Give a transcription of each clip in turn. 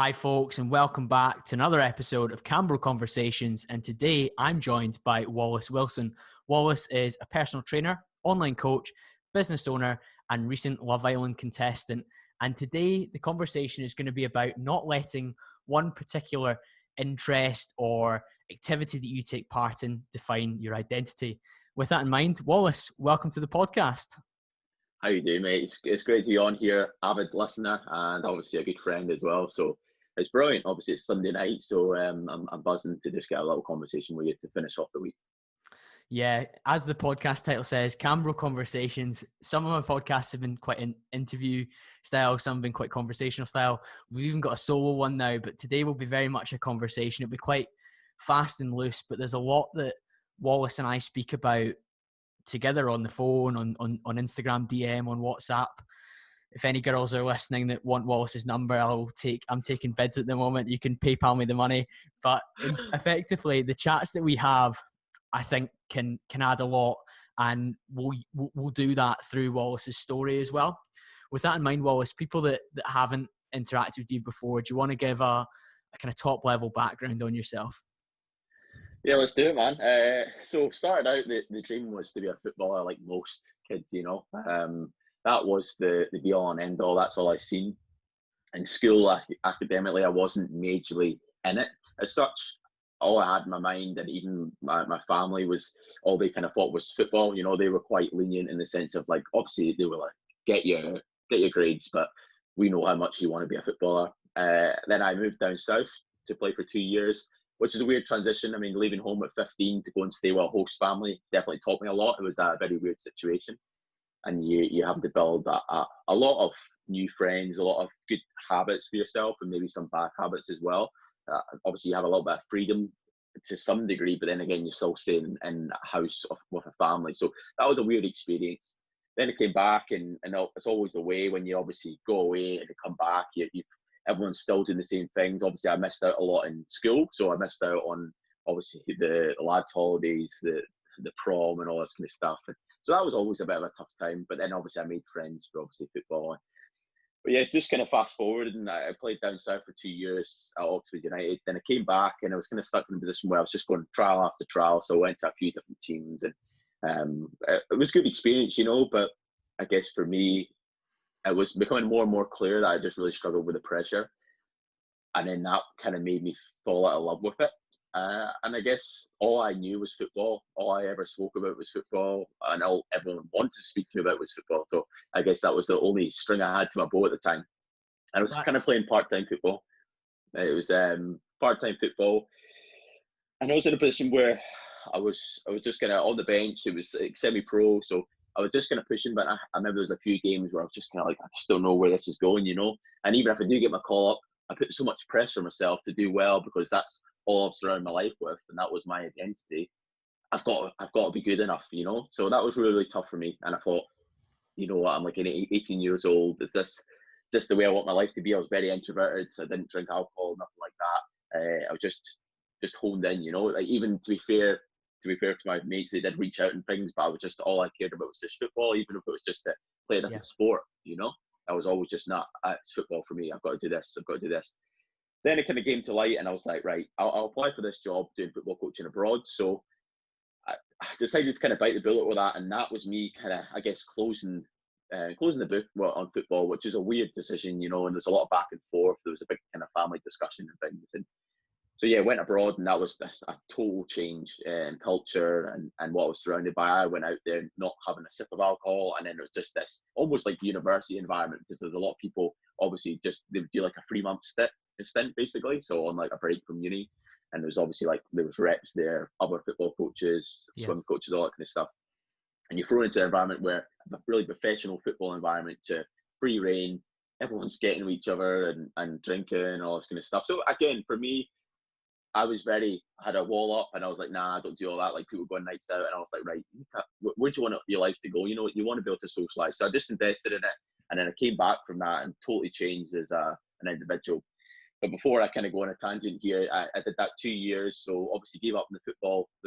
Hi folks, and welcome back to another episode of CamBro Conversations. And today I'm joined by Wallace Wilson. Wallace is a personal trainer, online coach, business owner, and recent Love Island contestant. And today the conversation is going to be about not letting one particular interest or activity that you take part in define your identity. With that in mind, Wallace, welcome to the podcast. How you doing, mate? It's great to be on here, avid listener, and obviously a good friend as well. So it's brilliant. Obviously, it's Sunday night, so I'm buzzing to just get a little conversation with you to finish off the week. Yeah, as the podcast title says, CamBro Conversations. Some of my podcasts have been quite an interview style, some have been quite conversational style. We've even got a solo one now, but today will be very much a conversation. It'll be quite fast and loose, but there's a lot that Wallace and I speak about together on the phone, on Instagram DM, on WhatsApp. If any girls are listening that want Wallace's number, I'm taking bids at the moment. You can PayPal me the money. But effectively, the chats that we have, I think can add a lot, and we'll do that through Wallace's story as well. With that in mind, Wallace, people that haven't interacted with you before, do you want to give a kind of top level background on yourself? Yeah, let's do it, man. So started out, the dream was to be a footballer like most kids, you know. That was the be all and end all. That's all I seen. In school, academically, I wasn't majorly in it as such. All I had in my mind, and even my family, was all they kind of thought was football. You know, they were quite lenient in the sense of, like, obviously they were like, get your grades, but we know how much you want to be a footballer. Then I moved down south to play for 2 years, which is a weird transition. I mean, leaving home at 15 to go and stay with a host family definitely taught me a lot. It was a very weird situation. And you have to build a lot of new friends, a lot of good habits for yourself, and maybe some bad habits as well. Obviously, you have a little bit of freedom to some degree, but then again, you're still staying in a house with a family. So that was a weird experience. Then I came back, and it's always the way when you obviously go away and come back, everyone's still doing the same things. Obviously, I missed out a lot in school, so I missed out on obviously the lads' holidays, the prom, and all this kind of stuff. And so that was always a bit of a tough time. But then obviously I made friends for obviously football. But yeah, just kind of fast forward, and I played down south for 2 years at Oxford United. Then I came back, and I was kind of stuck in a position where I was just going trial after trial. So I went to a few different teams, and it was a good experience, you know. But I guess for me, it was becoming more and more clear that I just really struggled with the pressure. And then that kind of made me fall out of love with it. And I guess all I knew was football. All I ever spoke about was football, and all everyone wanted to speak to me about was football. So I guess that was the only string I had to my bow at the time. And I was kind of playing part-time football. It was part-time football, and I was in a position where I was just kind of on the bench. It was like semi-pro, so I was just kind of pushing. But I remember there was a few games where I was just kind of like, I just don't know where this is going, you know. And even if I do get my call up, I put so much pressure on myself to do well, because that's all I've surrounded my life with, and that was my identity. I've got to be good enough, you know. So that was really, really tough for me. And I thought, you know what, I'm like 18 years old. Is this the way I want my life to be? I was very introverted, so I didn't drink alcohol, nothing like that. I was just honed in, you know. Like, even to be fair to my mates, they did reach out and things, but I was just, all I cared about was just football, even if it was just to play a different sport, you know. I was always just, it's football for me. I've got to do this. I've got to do this. Then it kind of came to light, and I was like, right, I'll apply for this job doing football coaching abroad. So I decided to kind of bite the bullet with that, and that was me kind of, I guess, closing the book on football, which is a weird decision, you know. And there's a lot of back and forth. There was a big kind of family discussion and things. And so yeah, went abroad, and that was a total change in culture and what I was surrounded by. I went out there not having a sip of alcohol, and then it was just this almost like university environment, because there's a lot of people, obviously, just they would do like a 3-month stint basically, so on like a break from uni. And there's obviously there was reps there, other football coaches, swim coaches, all that kind of stuff. And you're thrown into an environment where a really professional football environment to free reign, everyone's getting with each other and drinking and all this kind of stuff. So again, for me, I had a wall up, and I was like, nah, I don't do all that. Like, people going nights out, and I was like, right, where do you want your life to go? You know, you want to be able to socialize. So I just invested in it, and then I came back from that and totally changed as an individual. But before I kind of go on a tangent here, I did that 2 years. So obviously gave up the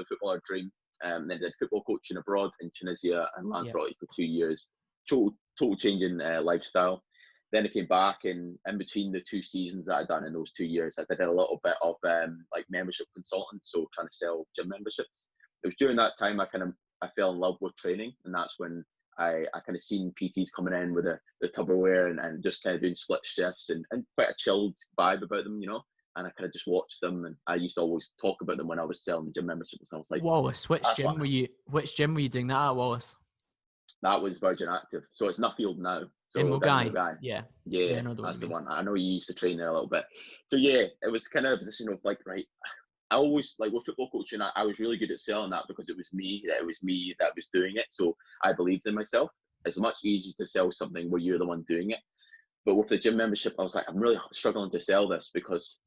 footballer dream, and then did football coaching abroad in Tunisia and Lanzarote for 2 years. Total changing lifestyle. then I came back, and in between the 2 seasons that I'd done in those 2 years, I did a little bit of like membership consultant, so trying to sell gym memberships. It was during that time I fell in love with training, and that's when I kind of seen PTs coming in with the Tupperware and just kind of doing split shifts and quite a chilled vibe about them, you know. And I kind of just watched them, and I used to always talk about them when I was selling the gym memberships. And I was like, Wallace, which gym were you doing that at, Wallace? that was Virgin Active. So it's Nuffield now. So In Mulgai. Mulgai. Yeah. Yeah, I know that's the one. I know you used to train there a little bit. So yeah, it was kind of a position of like, right, I always, like with football coaching, I was really good at selling that because it was me that was doing it. So I believed in myself. It's much easier to sell something where you're the one doing it. But with the gym membership, I was like, I'm really struggling to sell this because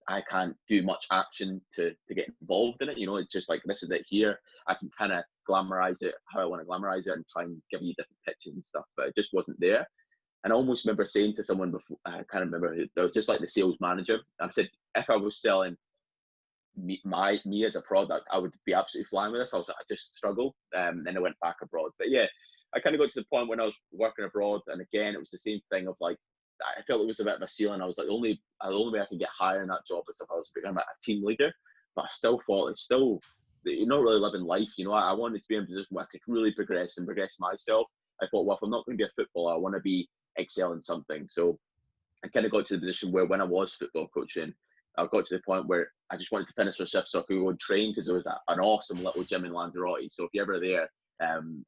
I can't do much action to get involved in it. You know, it's just like, this is it here. I can kind of glamorize it how I want to glamorize it and try and give you different pictures and stuff, but it just wasn't there. And I almost remember saying to someone before, I can't remember who, they were just like the sales manager. I said, if I was selling me as a product, I would be absolutely flying with this. I was like, I just struggle. Then I went back abroad. But yeah, I kind of got to the point when I was working abroad, and again, it was the same thing of like, I felt it was a bit of a ceiling. I was like, the only way I can get higher in that job is if I was becoming a team leader. But I still thought you're not really living life. You know, I wanted to be in a position where I could really progress myself. I thought, well, if I'm not going to be a footballer, I want to excel in something. So I kind of got to the position where when I was football coaching, I got to the point where I just wanted to finish my shift so I could go and train, because there was an awesome little gym in Lanzarote. So if you're ever there,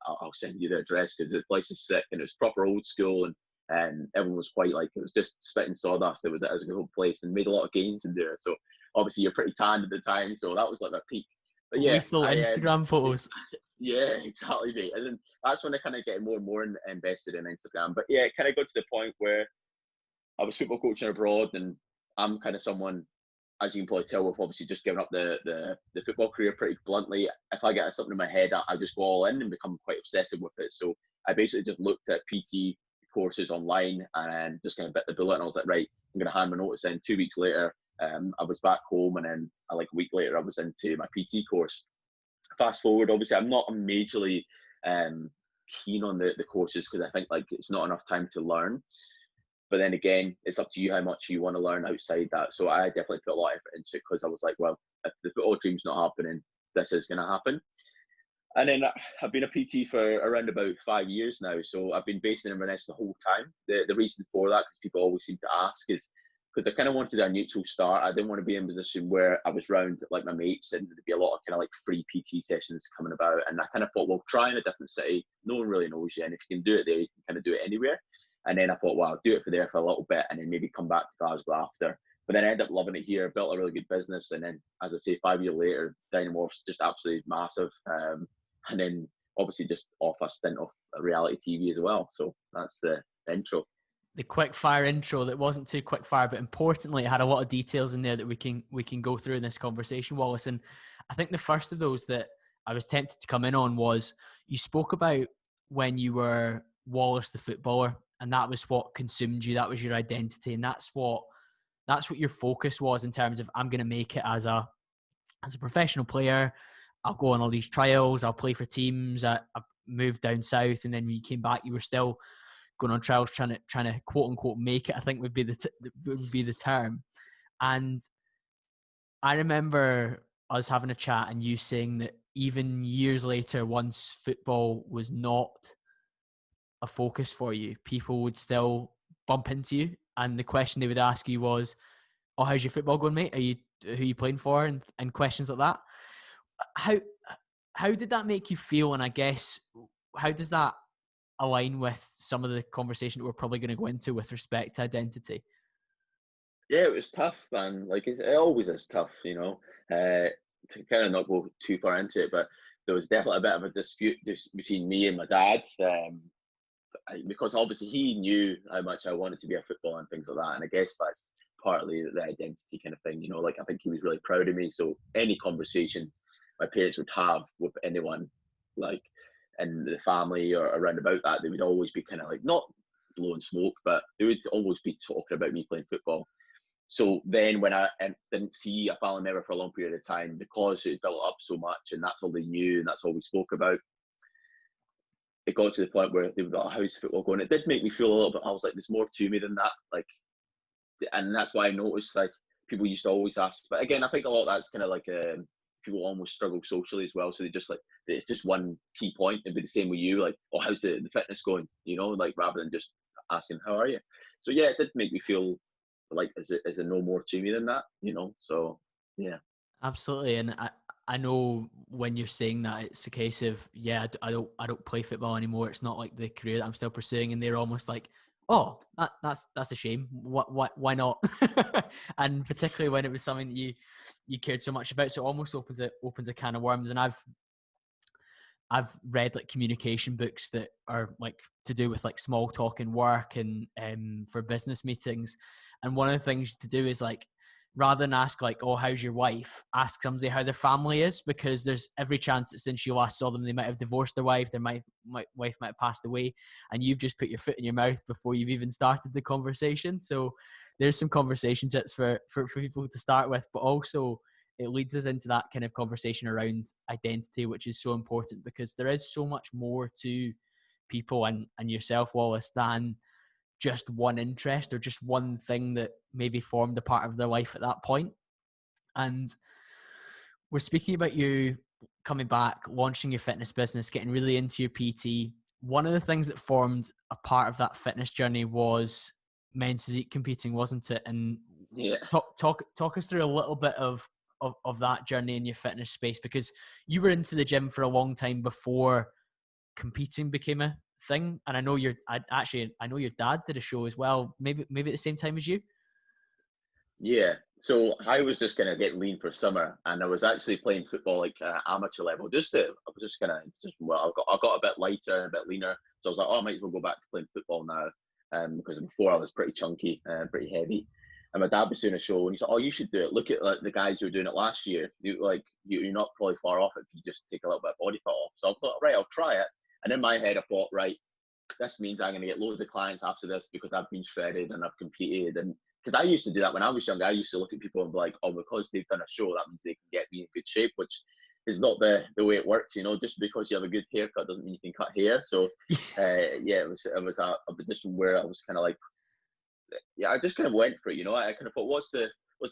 I'll send you the address, because the place is sick and it was proper old school, and everyone was quite like, it was just spitting sawdust. It was a good place and made a lot of gains in there. So obviously you're pretty tanned at the time, so that was like my peak. But yeah, lethal Instagram photos. Yeah, exactly, mate. And then that's when I kind of get more and more invested in Instagram. But yeah, it kind of got to the point where I was football coaching abroad, and I'm kind of someone, as you can probably tell, with obviously just giving up the football career pretty bluntly. If I get something in my head, I just go all in and become quite obsessive with it. So I basically just looked at PT courses online and just kind of bit the bullet, and I was like, right, I'm going to hand my notice in. 2 weeks later, I was back home, and then like a week later, I was into my PT course. Fast forward, obviously, I'm not majorly keen on the courses, because I think like it's not enough time to learn. But then again, it's up to you how much you want to learn outside that. So I definitely put a lot of effort into it, because I was like, well, if the football dream's not happening, this is going to happen. And then I've been a PT for around about 5 years now. So I've been based in Inverness the whole time. The reason for that, because people always seem to ask, is because I kind of wanted a neutral start. I didn't want to be in a position where I was round like my mates and there'd be a lot of kind of like free PT sessions coming about. And I kind of thought, well, try in a different city. No one really knows you. And if you can do it there, you can kind of do it anywhere. And then I thought, well, I'll do it for there for a little bit and then maybe come back to Glasgow after. But then I ended up loving it here, built a really good business. And then, as I say, 5 years later, Dynamorph's just absolutely massive. And then obviously just off a stint of reality TV as well. So that's the intro. The quick fire intro that wasn't too quick fire, but importantly, it had a lot of details in there that we can go through in this conversation, Wallace. And I think the first of those that I was tempted to come in on was, you spoke about when you were Wallace the footballer, and that was what consumed you. That was your identity, and that's what your focus was in terms of, I'm going to make it as a professional player. I'll go on all these trials. I'll play for teams. I moved down south, and then when you came back, you were still going on trials, trying to quote unquote make it, I think would be the term. And I remember us having a chat and you saying that even years later, once football was not a focus for you, people would still bump into you, and the question they would ask you was, "Oh, how's your football going, mate? Who are you playing for?" and questions like that. How did that make you feel? And I guess, how does that align with some of the conversation that we're probably going to go into with respect to identity? Yeah, it was tough, man. Like it always is tough, you know. To kind of not go too far into it, but there was definitely a bit of a dispute between me and my dad, because obviously he knew how much I wanted to be a footballer and things like that. And I guess that's partly the identity kind of thing, you know. Like I think he was really proud of me. So any conversation my parents would have with anyone, like in the family or around about that, they would always be kind of like, not blowing smoke, but they would always be talking about me playing football. So then when I didn't see a family member for a long period of time, because it built up so much and that's all they knew and that's all we spoke about, it got to the point where they've got a house football going. It did make me feel a little bit. I was like, there's more to me than that. Like, and that's why I noticed like people used to always ask. But again, I think a lot of that's kind of like people almost struggle socially as well. So they just like it's just one key point. It'd be the same with you, like, oh, how's the fitness going? You know, like rather than just asking how are you. So yeah, it did make me feel like is it no more to me than that? You know, so yeah. Absolutely, and I know when you're saying that it's a case of I don't play football anymore. It's not like the career that I'm still pursuing, and they're almost like, oh, that's a shame. Why not? And particularly when it was something that you cared so much about, so it almost opens a can of worms. And I've read like communication books that are like to do with like small talk in work and for business meetings, and one of the things to do is like, rather than ask like, oh, how's your wife, ask somebody how their family is, because there's every chance that since you last saw them, they might have divorced their wife, their wife might have passed away, and you've just put your foot in your mouth before you've even started the conversation. So there's some conversation tips for people to start with, but also it leads us into that kind of conversation around identity, which is so important, because there is so much more to people and yourself, Wallace, than just one interest or just one thing that maybe formed a part of their life at that point. And we're speaking about you coming back, launching your fitness business, getting really into your PT. One of the things that formed a part of that fitness journey was men's physique competing, wasn't it? And Yeah. talk us through a little bit of that journey in your fitness space, because you were into the gym for a long time before competing became a thing. And I know I know your dad did a show as well, maybe at the same time as you. Yeah. So I was just gonna get lean for summer, and I was actually playing football like amateur level. I was just gonna well, I got a bit lighter, a bit leaner, so I was like, oh, I might as well go back to playing football now, because before I was pretty chunky, pretty heavy. And my dad was doing a show, and he said, "Oh, you should do it. Look at like the guys who were doing it last year. You're not probably far off if you just take a little bit of body fat off." So I thought, right, I'll try it. And in my head, I thought, right, this means I'm going to get loads of clients after this because I've been shredded and I've competed. And because I used to do that when I was younger, I used to look at people and be like, oh, because they've done a show, that means they can get me in good shape, which is not the way it works. You know, just because you have a good haircut doesn't mean you can cut hair. So yeah, it was a position where I was kind of like, yeah, I just kind of went for it. You know, I kind of thought, what's the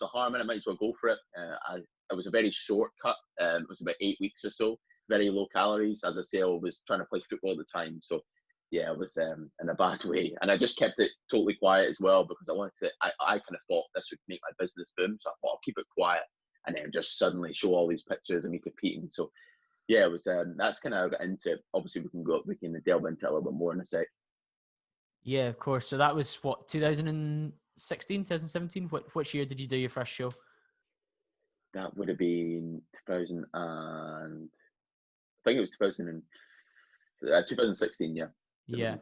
harm in it? I might as well go for it. It was a very short cut. It was about 8 weeks or so, very low calories. As I say, I was trying to play football at the time, so yeah, it was in a bad way. And I just kept it totally quiet as well because I wanted to. I kind of thought this would make my business boom, so I thought I'll keep it quiet and then just suddenly show all these pictures of me competing. So yeah, it was. That's kind of how I got into it. Obviously, we can delve into it a little bit more in a sec. Yeah, of course. So that was what, 2016, 2017? Which year did you do your first show? That would have been 2000 and I think it was 2016. Yeah. 2016. Yeah.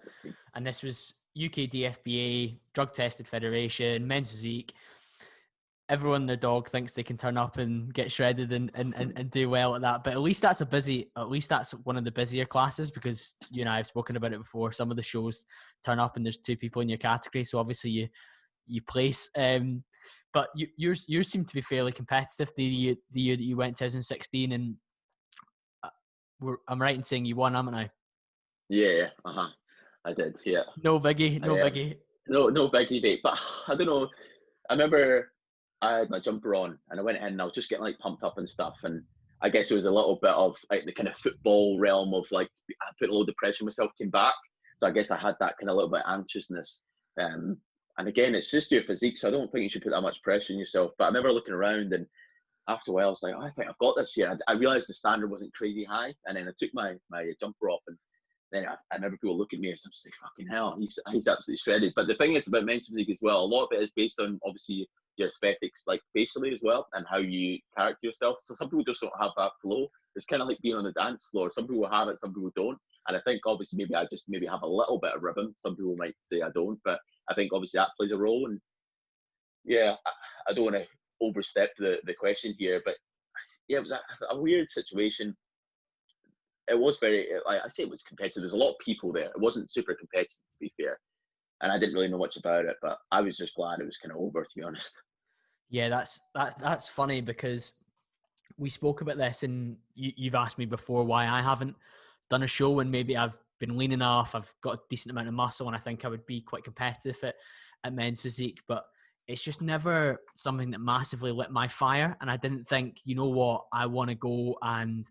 And this was UK DFBA, Drug Tested Federation, Men's Physique. Everyone and their dog thinks they can turn up and get shredded and do well at that. But at least that's one of the busier classes, because you and I have spoken about it before. Some of the shows turn up and there's 2 people in your category. So obviously you place. But yours seem to be fairly competitive the year that you went 2016. And I'm right in saying you won, haven't I? Yeah. I did. Yeah. No biggie. Biggie. No biggie, mate. But I don't know. I remember I had my jumper on and I went in and I was just getting like pumped up and stuff. And I guess it was a little bit of like the kind of football realm of like I put a little depression myself, came back. So I guess I had that kind of little bit of anxiousness. And again, it's just your physique, so I don't think you should put that much pressure on yourself. But I remember looking around and after a while, I was like, oh, I think I've got this here. I realized the standard wasn't crazy high. And then I took my jumper off and then I remember people look at me and I'm just like, fucking hell, he's absolutely shredded. But the thing is about men's physique as well, a lot of it is based on obviously your aesthetics, like facially as well, and how you character yourself. So some people just don't have that flow. It's kind of like being on the dance floor. Some people have it, some people don't. And I think obviously maybe I just maybe have a little bit of rhythm. Some people might say I don't, but I think obviously that plays a role. And yeah, I don't want to overstep the question here, but yeah, it was a weird situation. It was very, I say it was competitive. There's a lot of people there. It wasn't super competitive, to be fair. And I didn't really know much about it, but I was just glad it was kind of over, to be honest. Yeah, that's funny, because we spoke about this and you've asked me before why I haven't done a show, and maybe I've been lean enough. I've got a decent amount of muscle, and I think I would be quite competitive at men's physique. But it's just never something that massively lit my fire. And I didn't think, you know what, I want to go and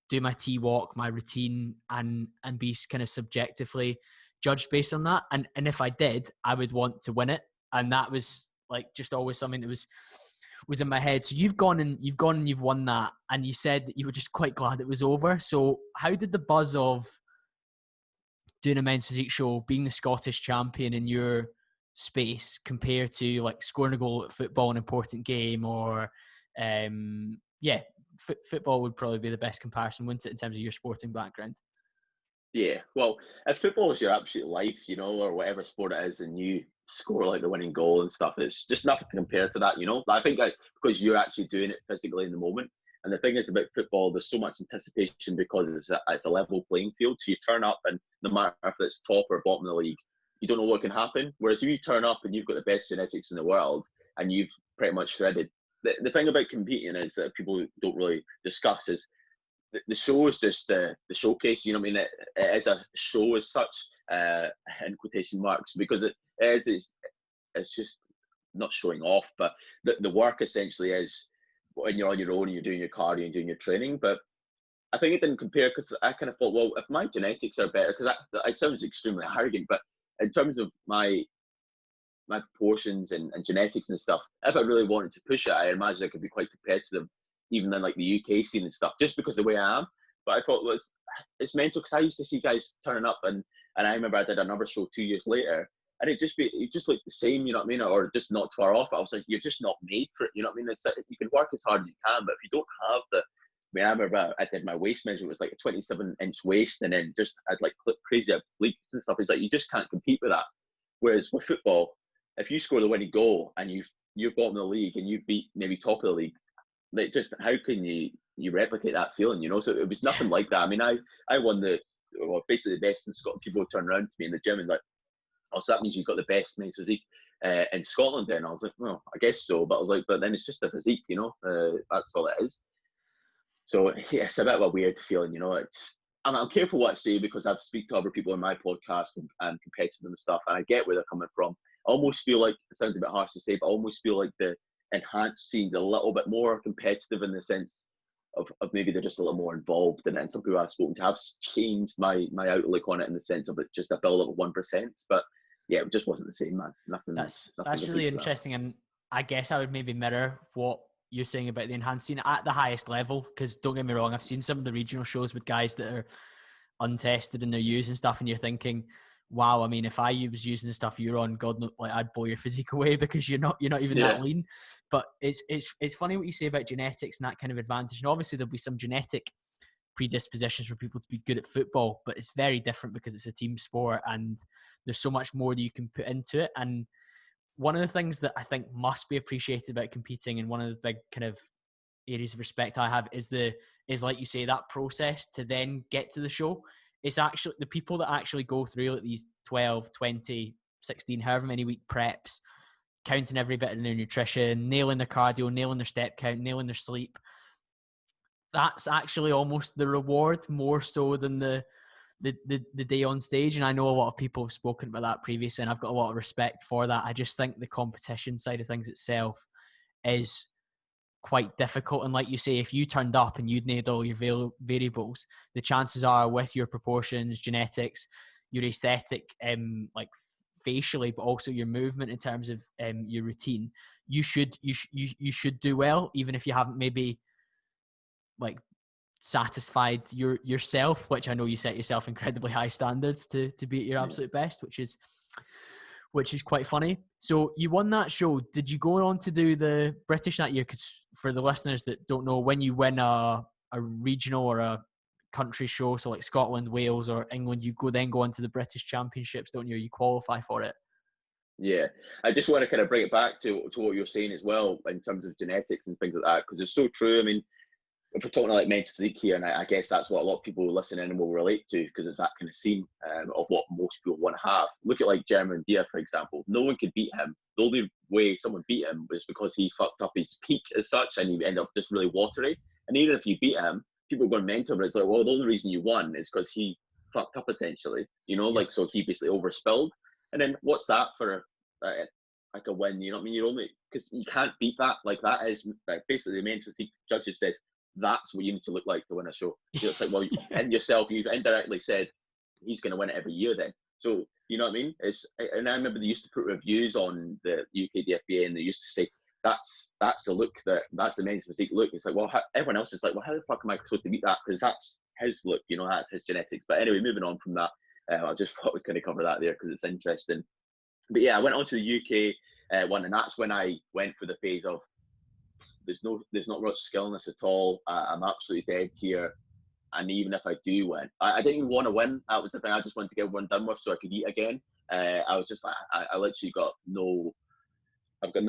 do my T-walk, my routine, and be kind of subjectively judged based on that. And if I did, I would want to win it. And that was like just always something that was in my head. So you've gone and you've won that, and you said that you were just quite glad it was over. So how did the buzz of doing a men's physique show, being the Scottish champion in your space, compare to like scoring a goal at football, an important game, or football would probably be the best comparison, wouldn't it, in terms of your sporting background? Yeah, well, if football is your absolute life, you know, or whatever sport it is, and you score like the winning goal and stuff, it's just nothing compared to that, you know. I think because you're actually doing it physically in the moment. And the thing is about football, there's so much anticipation because it's a level playing field. So you turn up, and no matter if it's top or bottom of the league, you don't know what can happen. Whereas if you turn up and you've got the best genetics in the world and you've pretty much shredded. The thing about competing is that people don't really discuss is the show is just the showcase. You know what I mean? It is a show as such, in quotation marks, because it's just not showing off, but the work essentially is when you're on your own and you're doing your cardio and doing your training. But I think it didn't compare because I kind of thought, well, if my genetics are better, because it sounds extremely arrogant, but in terms of my proportions and genetics and stuff, if I really wanted to push it, I imagine I could be quite competitive, even in like the UK scene and stuff, just because of the way I am. But I thought it's mental because I used to see guys turning up, and I remember I did another show 2 years later, and it just looked the same, you know what I mean, or just not far off. I was like, you're just not made for it, you know what I mean? It's like, you can work as hard as you can, but if you don't have I mean, I remember I did my waist measurement, it was like a 27-inch waist, and then just I'd like crazy obliques and stuff. It's like you just can't compete with that. Whereas with football, if you score the winning goal and you're bottom of the league and you beat maybe top of the league, like just how can you replicate that feeling, you know? So it was nothing like that. I mean, I won basically the best in Scotland. People turned around to me in the gym and like, oh, so that means you've got the best men's physique in Scotland then? I was like, well, I guess so. But I was like, but then it's just a physique, you know? That's all it is. So yeah, it's a bit of a weird feeling, you know. I'm careful what I say because I've speak to other people in my podcast and competitive and stuff, and I get where they're coming from. I almost feel like, it sounds a bit harsh to say, but I almost feel like the enhanced scene's a little bit more competitive in the sense of maybe they're just a little more involved in it. And some people I've spoken to have changed my outlook on it in the sense of it just a build up of 1%. But yeah, it just wasn't the same, man. Nothing. That's really interesting, and I guess I would maybe mirror what you're saying about the enhanced scene at the highest level, because don't get me wrong, I've seen some of the regional shows with guys that are untested in their use and stuff, and you're thinking, wow, I mean, if I was using the stuff you're on, God, like I'd blow your physique away because you're not even that lean. But it's funny what you say about genetics and that kind of advantage. And obviously there'll be some genetic predispositions for people to be good at football, but it's very different because it's a team sport and there's so much more that you can put into it. And one of the things that I think must be appreciated about competing, and one of the big kind of areas of respect I have is like you say, that process to then get to the show. It's actually the people that actually go through like these 12, 20, 16, however many week preps, counting every bit of their nutrition, nailing their cardio, nailing their step count, nailing their sleep. That's actually almost the reward more so than the day on stage. And I know a lot of people have spoken about that previously, and I've got a lot of respect for that. I just think the competition side of things itself is quite difficult. And like you say, if you turned up and you'd nailed all your variables, the chances are with your proportions, genetics, your aesthetic, like facially, but also your movement in terms of your routine, you should do well, even if you haven't maybe like satisfied yourself, which I know you set yourself incredibly high standards to be at your absolute best, which is quite funny. So you won that show. Did you go on to do the British that year? Because for the listeners that don't know, when you win a regional or a country show, so like Scotland, Wales or England, you go on to the British Championships, don't you? You qualify for it. Yeah, I just want to kind of bring it back to what you're saying as well in terms of genetics and things like that, because it's so true. I mean, if we're talking like men's physique here, and I guess that's what a lot of people listening in will relate to, because it's that kind of scene of what most people want to have. Look at like German Dia, for example. No one could beat him. The only way someone beat him was because he fucked up his peak as such, and he ended up just really watery. And even if you beat him, people are going mental, but it's like, well, the only reason you won is because he fucked up essentially, you know, Yeah. like, so he basically overspilled. And then what's that for like a win? You know what I mean? You're only, because you can't beat that. Like, that is like basically the main physique judges says that's what you need to look like to win a show. It's like, well, and yourself, you've indirectly said he's going to win it every year then. So, you know what I mean? And I remember they used to put reviews on the UK DFBA, and they used to say, that's the look, that's the men's physique look. It's like, well, everyone else is like, well, how the fuck am I supposed to beat that? Because that's his look, you know, that's his genetics. But anyway, moving on from that, I just thought we kind of cover that there because it's interesting. But yeah, I went on to the UK one, and that's when I went for the phase of there's not much skill in this at all. I'm absolutely dead here. And even if I do win, I didn't even want to win. That was the thing. I just wanted to get one done with so I could eat again. I was just like, I literally got no, I've got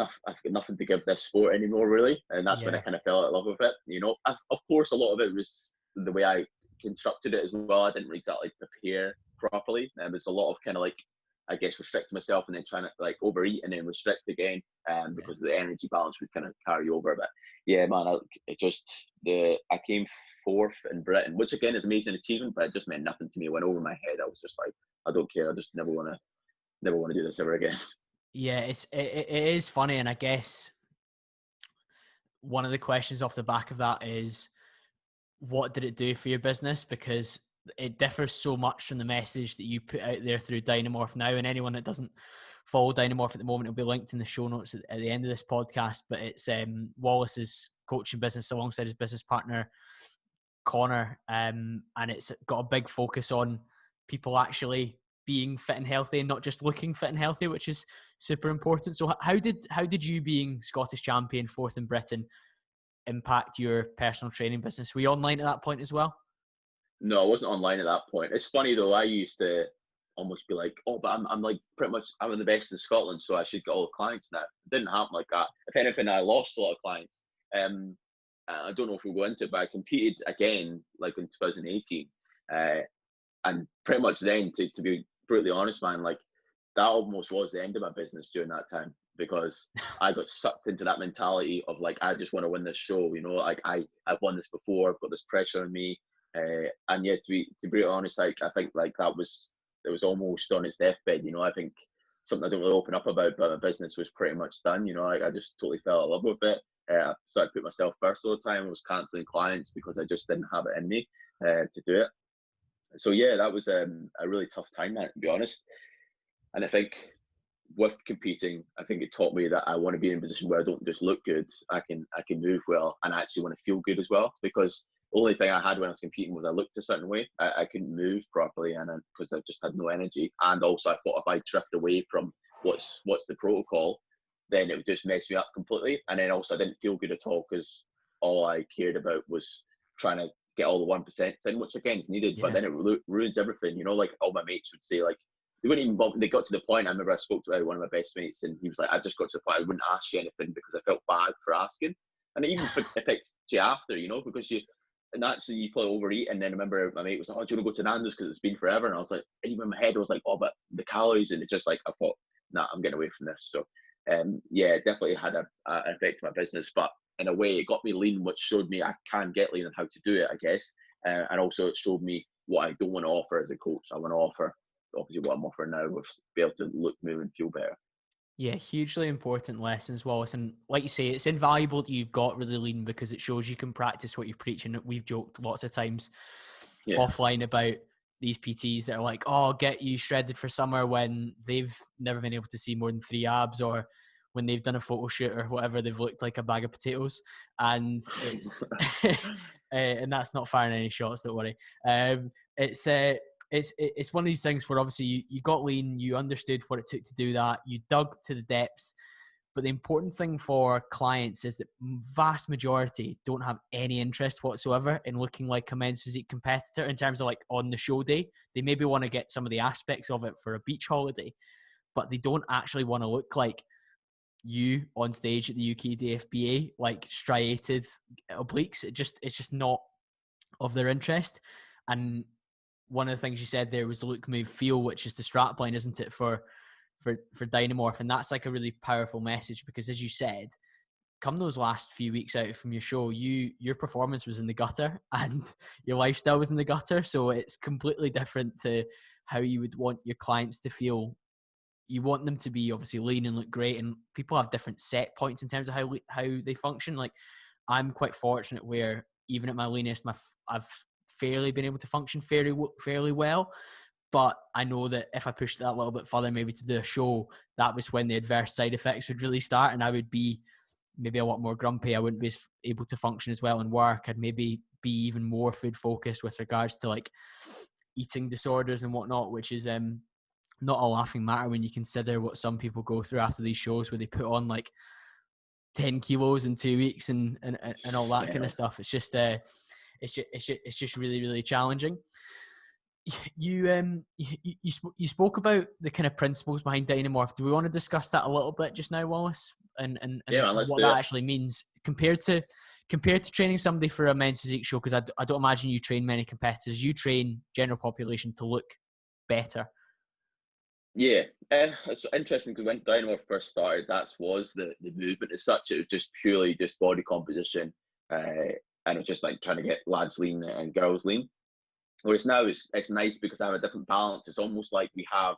nothing to give this sport anymore, really. And that's when I kind of fell out of love with it. You know, of course, a lot of it was the way I constructed it as well. I didn't exactly prepare properly. And there's a lot of kind of like, I guess, restricting myself and then trying to like overeat and then restrict again, because the energy balance would kind of carry over. But yeah, man, I came fourth in Britain, which again is an amazing achievement, but it just meant nothing to me. It went over my head. I was just like, I don't care. I just never want to do this ever again. Yeah, it is funny, and I guess one of the questions off the back of that is, what did it do for your business? Because it differs so much from the message that you put out there through Dynamorph now. And anyone that doesn't follow Dynamorph at the moment, it'll be linked in the show notes at the end of this podcast. But it's Wallace's coaching business alongside his business partner Connor, and it's got a big focus on people actually being fit and healthy and not just looking fit and healthy, which is super important. So how did you, being Scottish champion, fourth in Britain, impact your personal training business? Were you online at that point as well? No, I wasn't online at that point. It's funny though, I used to almost be like, oh, but I'm like pretty much, I'm the best in Scotland, so I should get all the clients now. It didn't happen like that. If anything, I lost a lot of clients. I don't know if we'll go into it, but I competed again like in 2018. And pretty much then, to be brutally honest, man, like that almost was the end of my business during that time, because I got sucked into that mentality of like, I just want to win this show, you know, like I've won this before, I've got this pressure on me. And yet, to be honest, like I think like it was almost on its deathbed, you know. I think something I don't really open up about, but my business was pretty much done, you know. I just totally fell in love with it. So I put myself first all the time. I was cancelling clients because I just didn't have it in me to do it. So yeah, that was a really tough time, man, to be honest. And I think with competing, I think it taught me that I want to be in a position where I don't just look good. I can move well and I actually want to feel good as well. Because the only thing I had when I was competing was I looked a certain way. I couldn't move properly, and because I just had no energy. And also, I thought if I drift away from what's the protocol, then it would just mess me up completely. And then also, I didn't feel good at all because all I cared about was trying to get all the 1% in, which again is needed. But then it ruins everything. You know, like all my mates would say, like they wouldn't even bump. They got to the point. I remember I spoke to one of my best mates, and he was like, "I just got to the point I wouldn't ask you anything because I felt bad for asking." And it even affects you after, you know, because naturally you probably overeat. And then I remember my mate was like, "Oh, do you want to go to Nando's because it's been forever?" And I was like, even in my head I was like, "Oh, but the calories," and it's just like I thought, "Nah, I'm getting away from this." So yeah, it definitely had an effect on my business, but in a way it got me lean, which showed me I can get lean and how to do it, I guess. And also it showed me what I don't want to offer as a coach. I want to offer obviously what I'm offering now, with be able to look, move and feel better. Yeah, hugely important lessons, Wallace. And like you say, it's invaluable that you've got really lean, because it shows you can practice what you're preaching. We've joked lots of times offline about these PTs that are like, oh, get you shredded for summer, when they've never been able to see more than 3 abs, or when they've done a photo shoot or whatever, they've looked like a bag of potatoes. And it's and that's not firing any shots, don't worry. It's one of these things where obviously you got lean, you understood what it took to do that, you dug to the depths. But the important thing for clients is that vast majority don't have any interest whatsoever in looking like a men's physique competitor in terms of like on the show day. They maybe want to get some of the aspects of it for a beach holiday, but they don't actually want to look like you on stage at the UK DFBA, like striated obliques. It's just not of their interest. And one of the things you said there was look, move, feel, which is the strapline, isn't it, for Dynamorph? And that's like a really powerful message, because as you said, come those last few weeks out from your show, your performance was in the gutter and your lifestyle was in the gutter. So it's completely different to how you would want your clients to feel. You want them to be obviously lean and look great, and people have different set points in terms of how they function. Like, I'm quite fortunate where even at my leanest, I've fairly been able to function fairly well. But I know that if I pushed that a little bit further, maybe to do a show, that was when the adverse side effects would really start, and I would be maybe a lot more grumpy. I wouldn't be able to function as well in work. I'd maybe be even more food focused with regards to like eating disorders and whatnot, which is not a laughing matter when you consider what some people go through after these shows where they put on like 10 kilos in 2 weeks and all that kind of stuff. It's just it's just really, really challenging. You spoke about the kind of principles behind Dynamorph. Do we want to discuss that a little bit just now, Wallace? And man, what that actually means compared to training somebody for a men's physique show? Because I don't imagine you train many competitors. You train general population to look better. Yeah, it's interesting because when Dynamorph first started, that was the movement as such. It was just purely just body composition, and it was just like trying to get lads lean and girls lean. Whereas now it's nice because I have a different balance. It's almost like we have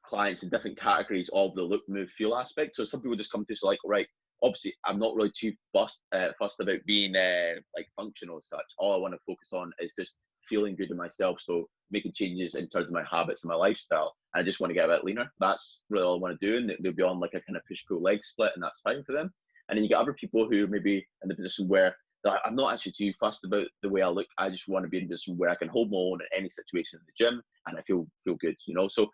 clients in different categories of the look, move, feel aspect. So some people just come to us like, right, obviously I'm not really too fussed about being like functional as such. All I want to focus on is just feeling good in myself. So making changes in terms of my habits and my lifestyle. And I just want to get a bit leaner. That's really all I want to do. And they'll be on like a kind of push-pull leg split, and that's fine for them. And then you get other people who may be in the position where I'm not actually too fussed about the way I look. I just want to be in a position where I can hold my own in any situation in the gym and I feel good, you know? So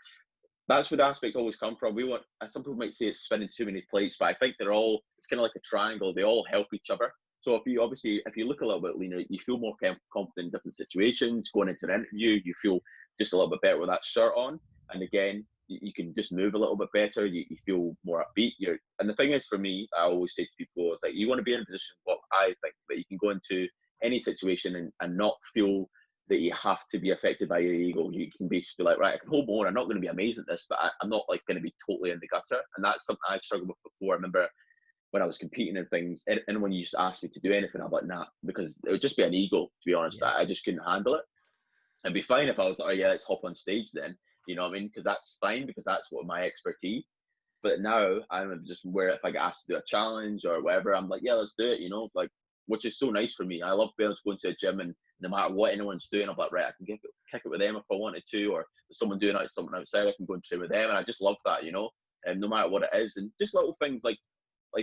that's where the aspect always come from. We want, some people might say it's spinning too many plates, but I think it's kind of like a triangle. They all help each other. So if you look a little bit leaner, you feel more confident in different situations. Going into an interview, you feel just a little bit better with that shirt on. And again, you can just move a little bit better. You feel more upbeat. And the thing is, for me, I always say to people, it's like, you want to be in a position, what I think, that you can go into any situation and not feel that you have to be affected by your ego. You can basically be like, right, I can hold my own. I'm not going to be amazing at this, but I'm not like going to be totally in the gutter. And that's something I struggled with before. I remember when I was competing and things, and when you used to ask me to do anything, I'm like, nah, because it would just be an ego, to be honest. Yeah. I just couldn't handle it. It'd be fine if I was like, oh yeah, let's hop on stage then. You know what I mean? Because that's fine, because that's what my expertise. But now I'm just where if I get asked to do a challenge or whatever, I'm like, yeah, let's do it, you know, like, which is so nice for me. I love being able to go into a gym and no matter what anyone's doing, I'm like, right, I can kick it with them if I wanted to, or if someone doing something outside, I can go and train with them. And I just love that, you know, and no matter what it is. And just little things like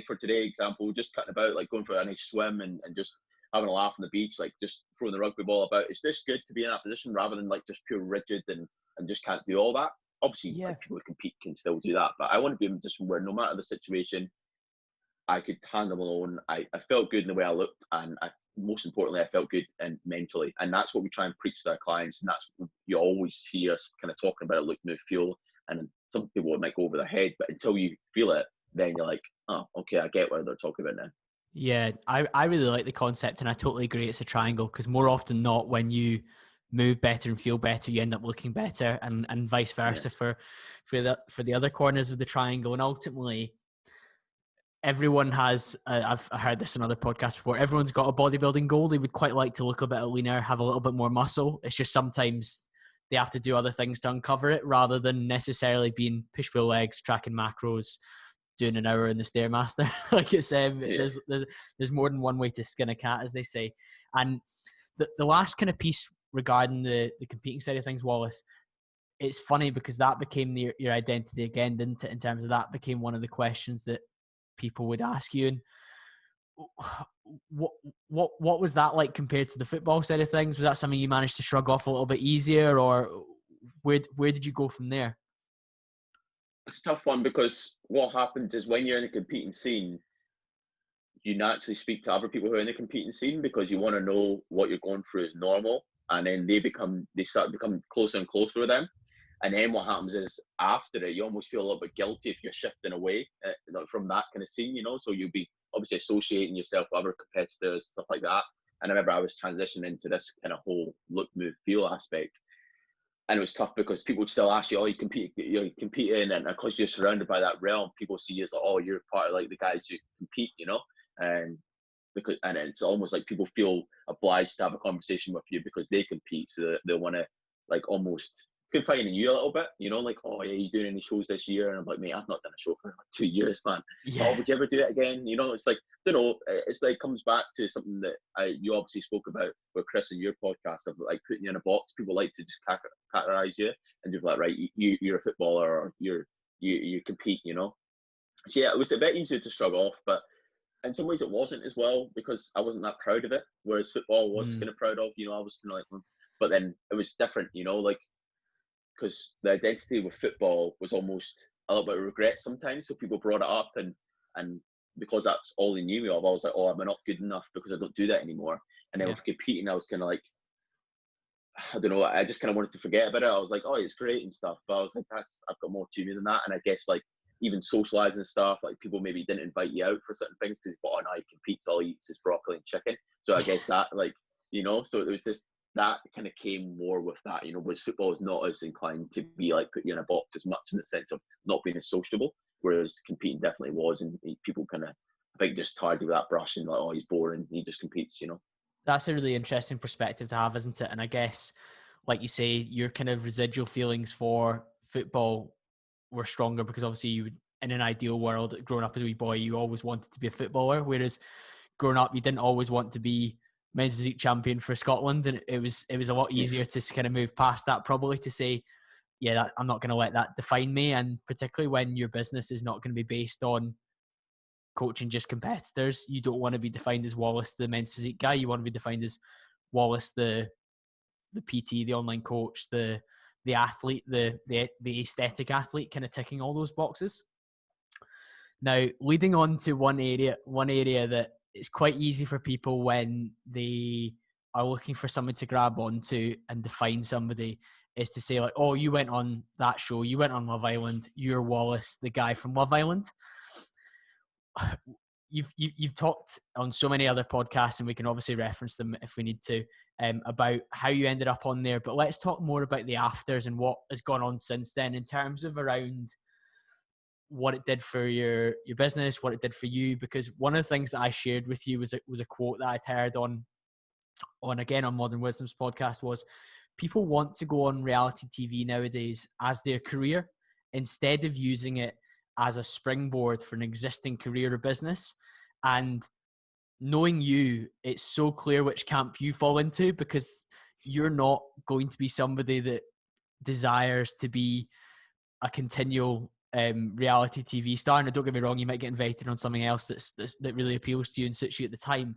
for today, example, just cutting about, like going for a nice swim and just having a laugh on the beach, like just throwing the rugby ball about. It's just good to be in that position rather than like just pure rigid and just can't do all that. Obviously, like, people who compete can still do that, but I want to be in a position where no matter the situation, I could handle my own. I felt good in the way I looked, and most importantly, I felt good and mentally. And that's what we try and preach to our clients, and that's what you always hear us kind of talking about, look, move, feel. And some people it might go over their head, but until you feel it, then you're like, oh, okay, I get what they're talking about now. Yeah, I really like the concept, and I totally agree it's a triangle, because more often than not, when you move better and feel better, you end up looking better, and vice versa for the other corners of the triangle. And ultimately, everyone has, I've heard this in other podcasts before, everyone's got a bodybuilding goal. They would quite like to look a bit leaner, have a little bit more muscle. It's just sometimes they have to do other things to uncover it, rather than necessarily being push-pull legs, tracking macros, doing an hour in the Stairmaster. Like it's there's more than one way to skin a cat, as they say. And the last kind of piece regarding the competing side of things, Wallace, it's funny because that became your identity again, didn't it? In terms of that became one of the questions that people would ask you. And what was that like compared to the football side of things? Was that something you managed to shrug off a little bit easier, or where did you go from there? It's a tough one, because what happens is when you're in the competing scene, you naturally speak to other people who are in the competing scene because you want to know what you're going through is normal, and then they start becoming closer and closer with them. And then what happens is after it, you almost feel a little bit guilty if you're shifting away from that kind of scene, you know. So you'll be obviously associating yourself with other competitors, stuff like that. And I remember I was transitioning into this kind of whole look, move, feel aspect. And it was tough because people would still ask you, oh, you're competing, and because you're surrounded by that realm, people see you as like, oh, you're part of like the guys who compete, you know. and it's almost like people feel obliged to have a conversation with you because they compete, so they want to like almost confining you a little bit, like, oh yeah, you doing any shows this year? And I'm like, mate, I've not done a show for like 2 years, man. Yeah. Oh, would you ever do it again? It's like, I don't know, it's like comes back to something that you obviously spoke about with Chris in your podcast of like putting you in a box. People like to just categorize you and be like, right, you're a footballer, or you compete, So yeah, it was a bit easier to shrug off, but in some ways it wasn't as well, because I wasn't that proud of it, whereas football was kind of proud of, I was kind of like, but then it was different, like, because the identity with football was almost a little bit of regret sometimes. So people brought it up, and because that's all they knew me of, I was like, oh, I'm not good enough because I don't do that anymore. And then with competing, I was kind of like, I don't know, I just kind of wanted to forget about it. I was like, oh, it's great and stuff, but I was like, I've got more to me than that. And I guess like even socializing and stuff, like people maybe didn't invite you out for certain things because, oh no, he competes, all he eats is broccoli and chicken. So I guess that, like, so it was just, that kind of came more with that, whereas football is not as inclined to be like put you in a box as much, in the sense of not being as sociable, whereas competing definitely was, and people kind of, I think, just tired of that brush and like, oh, he's boring, he just competes, That's a really interesting perspective to have, isn't it? And I guess, like you say, your kind of residual feelings for football were stronger because obviously you would, in an ideal world, growing up as a wee boy, you always wanted to be a footballer, whereas growing up, you didn't always want to be men's physique champion for Scotland, and it was a lot easier to kind of move past that, probably, to say, yeah, I'm not going to let that define me. And particularly when your business is not going to be based on coaching just competitors, you don't want to be defined as Wallace, the men's physique guy. You want to be defined as Wallace, the PT, the online coach, the athlete, the aesthetic athlete, kind of ticking all those boxes. Now, leading on to one area that it's quite easy for people when they are looking for someone to grab onto and define somebody, is to say like, oh, you went on that show, you went on Love Island, you're Wallace, the guy from Love Island. You've talked on so many other podcasts, and we can obviously reference them if we need to, about how you ended up on there. But let's talk more about the afters and what has gone on since then, in terms of around what it did for your business, what it did for you. Because one of the things that I shared with you was a quote that I'd heard on Modern Wisdom's podcast, was people want to go on reality TV nowadays as their career instead of using it as a springboard for an existing career or business. And knowing you, it's so clear which camp you fall into, because you're not going to be somebody that desires to be a continual reality TV star. And don't get me wrong, you might get invited on something else that really appeals to you and suits you at the time,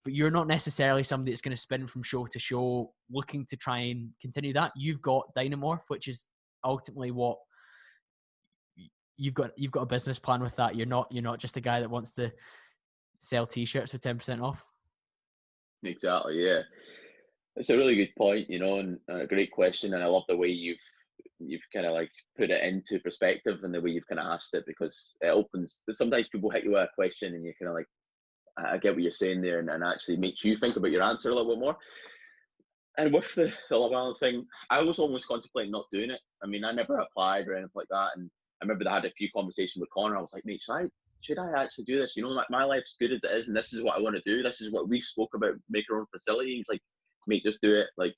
but you're not necessarily somebody that's going to spin from show to show looking to try and continue that. You've got Dynamorph, which is ultimately what you've got a business plan with that. You're not just a guy that wants to sell t-shirts for 10% off. Exactly, yeah. It's a really good point, and a great question, and I love the way you've kind of like put it into perspective, and the way you've kind of asked it, because it opens. Sometimes people hit you with a question and you kind of like, I get what you're saying there, and actually makes you think about your answer a little bit more. And with the Love Island thing, I was almost contemplating not doing it. I mean, I never applied or anything like that, and I remember I had a few conversations with Connor. I was like, mate, should I actually do this? My life's good as it is, and this is what I want to do. This is what we spoke about, make our own facility. He's like, mate, just do it. Like,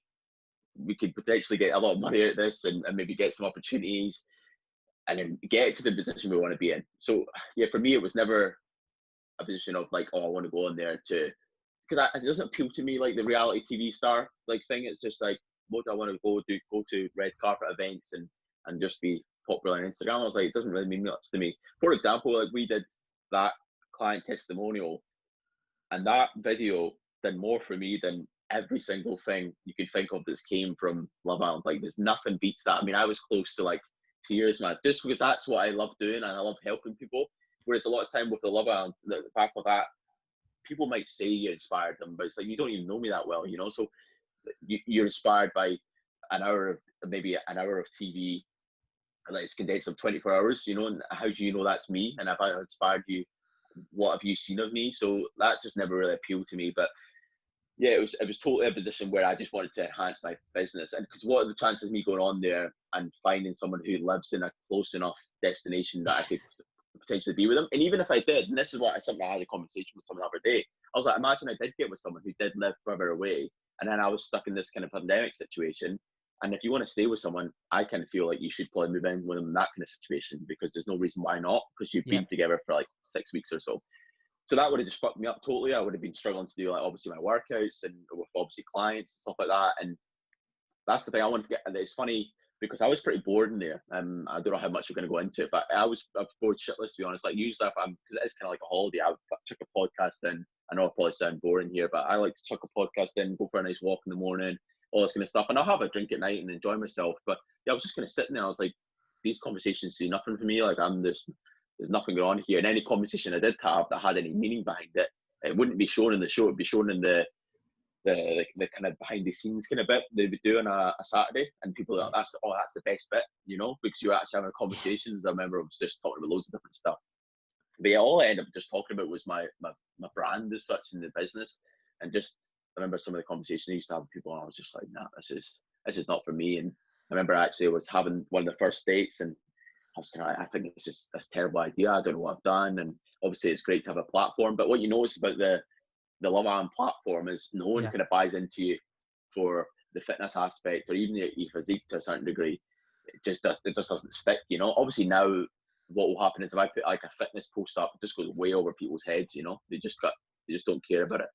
we could potentially get a lot of money out of this, and maybe get some opportunities, and then get to the position we want to be in. So yeah, for me, it was never a position of like, oh, I want to go on there because it doesn't appeal to me like the reality TV star like thing. It's just like, what do I want to go to red carpet events and just be popular on Instagram? I was like, it doesn't really mean much to me. For example, like we did that client testimonial, and that video did more for me than every single thing you could think of that's came from Love Island. Like, there's nothing beats that. I mean, I was close to like tears, man, just because that's what I love doing, and I love helping people. Whereas a lot of time with the Love Island, the fact of that, people might say you inspired them, but it's like, you don't even know me that well, so you're inspired by maybe an hour of TV, and it's condensed of 24 hours, and how do you know that's me? And if I inspired you, what have you seen of me? So that just never really appealed to me. But yeah, it was totally a position where I just wanted to enhance my business. And because what are the chances of me going on there and finding someone who lives in a close enough destination that I could potentially be with them? And even if I did, and this is something I had a conversation with someone the other day, I was like, imagine I did get with someone who did live further away, and then I was stuck in this kind of pandemic situation. And if you want to stay with someone, I kind of feel like you should probably move in with them in that kind of situation, because there's no reason why not, because you've been together for like 6 weeks or so. So that would have just fucked me up totally. I would have been struggling to do like obviously my workouts and with obviously clients and stuff like that. And that's the thing I wanted to get. And it's funny because I was pretty bored in there. I don't know how much we're going to go into it, but I was bored shitless, to be honest. Like usually if because it's kind of like a holiday, I would chuck a podcast in. I know I probably sound boring here, but I like to chuck a podcast in, go for a nice walk in the morning, all this kind of stuff. And I'll have a drink at night and enjoy myself. But yeah, I was just kind of sitting there. I was like, these conversations do nothing for me. Like there's nothing going on here. And any conversation I did have that had any meaning behind it, it wouldn't be shown in the show. It'd be shown in the kind of behind the scenes kind of bit they would do on a Saturday, and people are like, that's the best bit, because you're actually having conversations. I remember I was just talking about loads of different stuff. But yeah, all I ended up just talking about was my brand as such in the business. And just I remember some of the conversations I used to have with people, and I was just like, nah, this is not for me. And I remember actually I was having one of the first dates, and I was kind of, I think it's just this terrible idea. I don't know what I've done. And obviously it's great to have a platform, but what you notice about the Love Island platform is no one kind of buys into you for the fitness aspect, or even your physique to a certain degree. It just doesn't stick, Obviously now what will happen is if I put like a fitness post up, it just goes way over people's heads, They just don't care about it.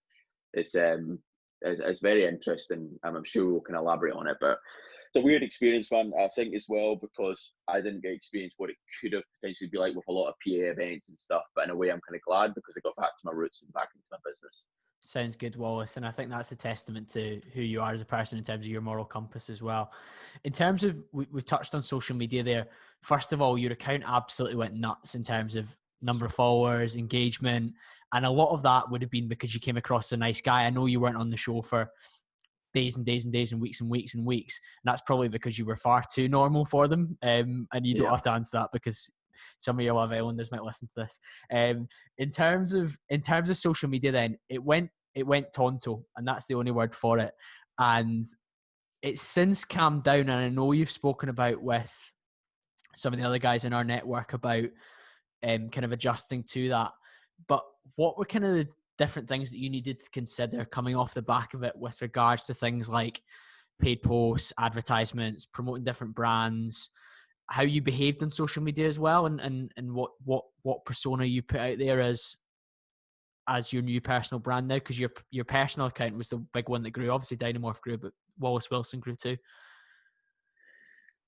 It's very interesting, and I'm sure we'll kind of elaborate on it, but it's a weird experience, man. I think as well, because I didn't get experience what it could have potentially be like with a lot of PA events and stuff. But in a way, I'm kind of glad because I got back to my roots and back into my business. Sounds good, Wallace. And I think that's a testament to who you are as a person in terms of your moral compass as well. In terms of, we've touched on social media there. First of all, your account absolutely went nuts in terms of number of followers, engagement. And a lot of that would have been because you came across a nice guy. I know you weren't on the show for days and days and days and weeks and weeks and weeks. And that's probably because you were far too normal for them. And you don't have to answer that because some of your Love Islanders might listen to this. In terms of social media, then it went tonto, and that's the only word for it. And it's since calmed down, and I know you've spoken about with some of the other guys in our network about kind of adjusting to that. But what were kind of the different things that you needed to consider coming off the back of it with regards to things like paid posts, advertisements, promoting different brands, how you behaved on social media as well, and what persona you put out there as your new personal brand now? Because your personal account was the big one that grew. Obviously Dynamorph grew, but Wallace Wilson grew too.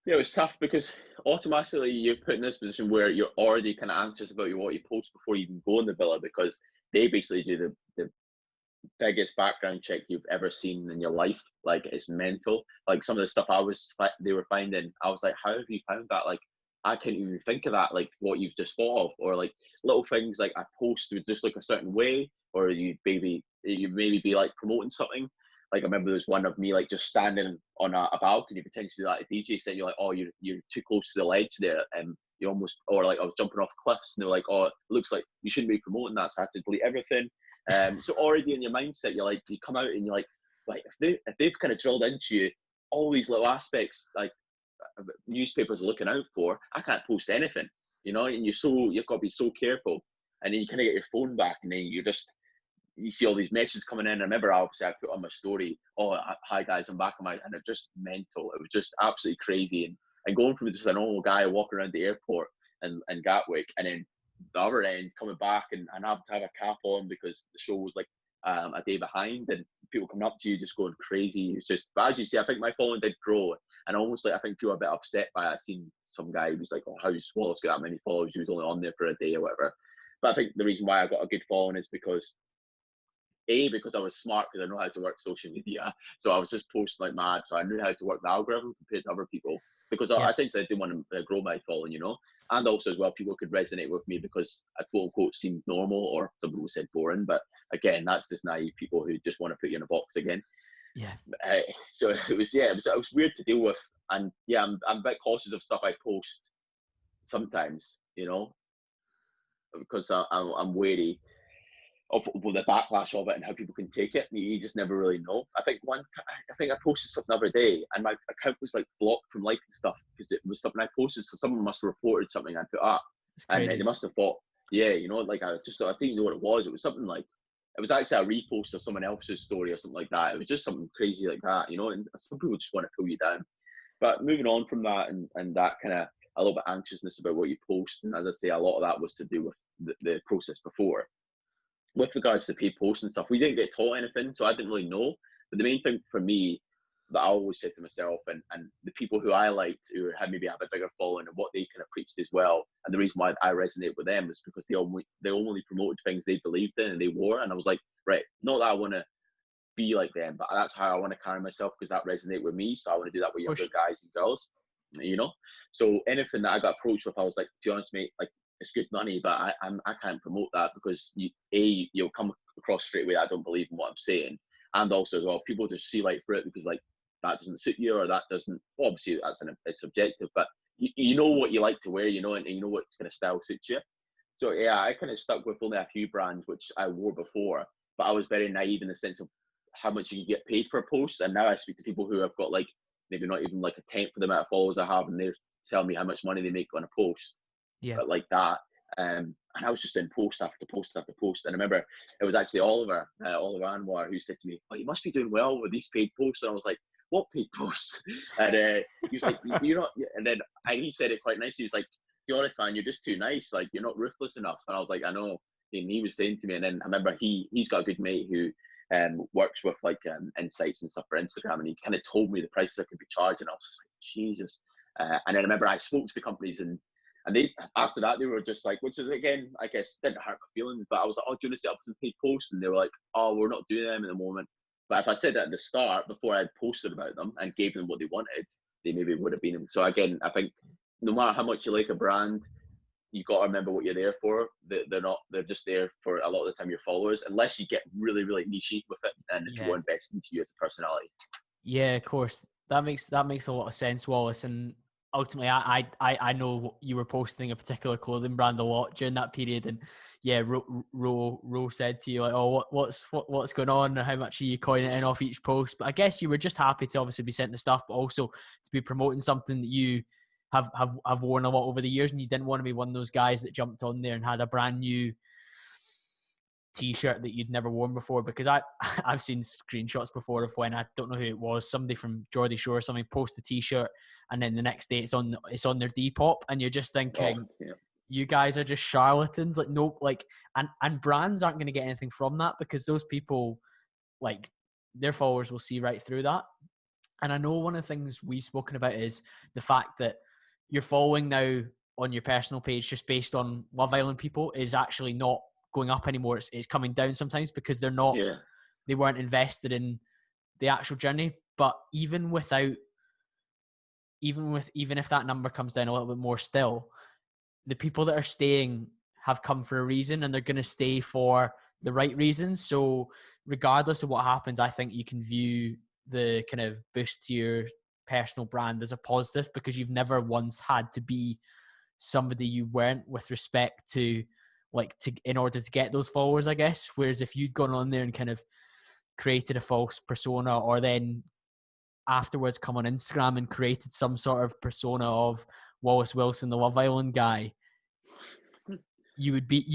Yeah, it was tough because automatically you're put in this position where you're already kind of anxious about what you post before you even go in the villa, because they basically do the biggest background check you've ever seen in your life. Like, it's mental. Like, some of the stuff they were finding, I was like, how have you found that? Like, I can't even think of that, like what you've just thought of. Or like little things like I post would just look a certain way, or you maybe be like promoting something. Like, I remember there was one of me like just standing on a balcony, potentially like a DJ said, you're like, oh, you're too close to the ledge there, and you almost, or like I was jumping off cliffs, and they're like, oh, it looks like you shouldn't be promoting that, so I had to delete everything. So already in your mindset, you're like, you come out and you're like if they've kind of drilled into you all these little aspects, like newspapers are looking out for, I can't post anything, and you've got to be so careful. And then you kind of get your phone back, and then you see all these messages coming in. I remember obviously I put on my story, oh, hi guys, I'm back on and it was just mental. It was just absolutely crazy. And going from just a normal guy walking around the airport and Gatwick, and then the other end coming back and have to have a cap on because the show was like a day behind, and people coming up to you just going crazy. It's just, but as you see, I think my following did grow, and almost like I think people are a bit upset by it. I seen some guy who was like, oh, how's Wallace got that many followers? He was only on there for a day or whatever. But I think the reason why I got a good following is because I was smart, because I know how to work social media. So I was just posting like mad. So I knew how to work the algorithm compared to other people, because I essentially didn't want to grow my following, And also as well, people could resonate with me because I quote unquote seemed normal, or some people said boring. But again, that's just naive people who just want to put you in a box again. Yeah. So it was weird to deal with. And yeah, I'm a bit cautious of stuff I post sometimes, because I'm wary of the backlash of it and how people can take it. You just never really know. I think I posted something the other day, and my account was like blocked from liking stuff because it was something I posted. So someone must have reported something I put up, and they must have thought, like I didn't know what it was. It was something like it was actually a repost of someone else's story or something like that. It was just something crazy like that, you know. And some people just want to pull you down. But moving on from that, and that kind of a little bit anxiousness about what you post, and as I say, a lot of that was to do with the process before. With regards to paid posts and stuff, we didn't get taught anything, so I didn't really know. But the main thing for me that I always said to myself, and the people who I liked, who had maybe have a bigger following, and what they kind of preached as well, and the reason why I resonate with them is because they only promoted things they believed in and they wore, and I was like, right, not that I want to be like them, but that's how I want to carry myself because that resonates with me. So I want to do that with younger guys and girls, you know. So anything that I got approached with, I was like, to be honest, mate, like it's good money, but I can't promote that because you'll come across straight away that I don't believe in what I'm saying, and also as well, people just see light through it because like that doesn't suit you or that doesn't. Well, obviously, it's subjective, but you know what you like to wear, you know, and you know what kind of style suits you. So yeah, I kind of stuck with only a few brands which I wore before, but I was very naive in the sense of how much you can get paid for a post. And now I speak to people who have got like maybe not even like a tenth of the amount of followers I have, and they're telling me how much money they make on a post. Yeah. But like that. And I was just doing post after post after post. And I remember it was actually Oliver Anwar, who said to me, "Oh, you must be doing well with these paid posts." And I was like, "What paid posts?" And he was like, "You're not." And then he said it quite nicely. He was like, "To be honest, man, you're just too nice. Like you're not ruthless enough." And I was like, "I know." And he was saying to me, and then I remember he's got a good mate who works with like insights and stuff for Instagram, and he kind of told me the prices I could be charging. I was just like, Jesus. And then I remember I spoke to the companies, and they, after that, they were just like, which is again, I guess, didn't hurt my feelings, but I was like, "Oh, do you want to set up some paid posts?" And they were like, "Oh, we're not doing them at the moment." But if I said that at the start, before I posted about them and gave them what they wanted, they maybe would have been. So again, I think no matter how much you like a brand, you got to remember what you're there for. They're just there for a lot of the time your followers, unless you get really, really niche with it and if you want to invest into you as a personality. Yeah, of course. That makes a lot of sense, Wallace. And ultimately, I know you were posting a particular clothing brand a lot during that period, and yeah, Ro said to you like, "Oh, what's going on, or how much are you coining in off each post?" But I guess you were just happy to obviously be sent the stuff, but also to be promoting something that you have worn a lot over the years, and you didn't want to be one of those guys that jumped on there and had a brand new t-shirt that you'd never worn before. Because I've seen screenshots before of when, I don't know who it was, somebody from Geordie Shore or something post a t-shirt, and then the next day it's on their Depop, and you're just thinking, you guys are just charlatans. Like, no, like, and brands aren't going to get anything from that because those people, like, their followers will see right through that. And I know one of the things we've spoken about is the fact that you're following now on your personal page just based on Love Island people is actually not going up anymore. It's coming down sometimes because they're not, they weren't invested in the actual journey. But even if that number comes down a little bit more still, the people that are staying have come for a reason, and they're going to stay for the right reasons. So regardless of what happens, I think you can view the kind of boost to your personal brand as a positive, because you've never once had to be somebody you weren't with respect to, like, to in order to get those followers, I guess. Whereas if you'd gone on there and kind of created a false persona, or then afterwards come on Instagram and created some sort of persona of Wallace Wilson, the Love Island guy, you would be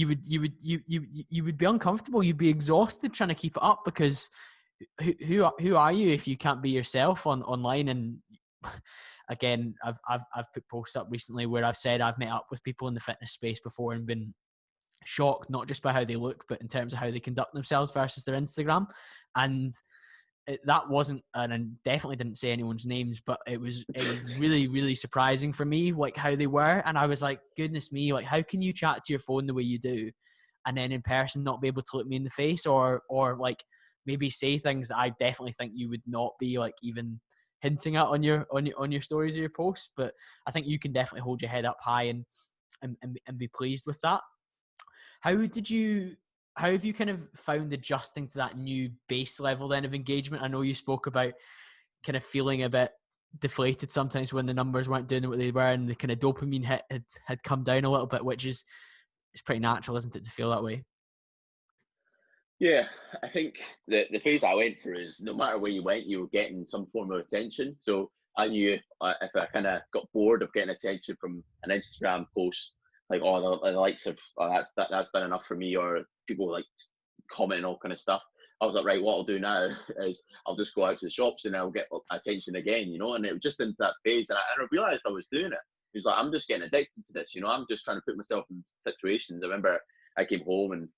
uncomfortable. You'd be exhausted trying to keep it up, because who are you if you can't be yourself online? And again, I've put posts up recently where I've said I've met up with people in the fitness space before and been shocked, not just by how they look, but in terms of how they conduct themselves versus their Instagram. And that wasn't, and I definitely didn't say anyone's names, but it was really, really surprising for me, like, how they were. And I was like, goodness me, like, how can you chat to your phone the way you do, and then in person not be able to look me in the face, or like maybe say things that I definitely think you would not be like even hinting at on your stories or your posts. But I think you can definitely hold your head up high and be pleased with that. How have you kind of found adjusting to that new base level then of engagement? I know you spoke about kind of feeling a bit deflated sometimes when the numbers weren't doing what they were, and the kind of dopamine hit had come down a little bit, which is, it's pretty natural, isn't it, to feel that way? Yeah, I think the phase I went through is no matter where you went, you were getting some form of attention. So I knew if I kind of got bored of getting attention from an Instagram post, like, oh, the likes of, oh, that's done enough for me, or people like commenting all kind of stuff. I was like, right, what I'll do now is I'll just go out to the shops and I'll get attention again, you know. And it was just into that phase, and I realized I was doing it. He was like, I'm just getting addicted to this, you know. I'm just trying to put myself in situations. I remember I came home and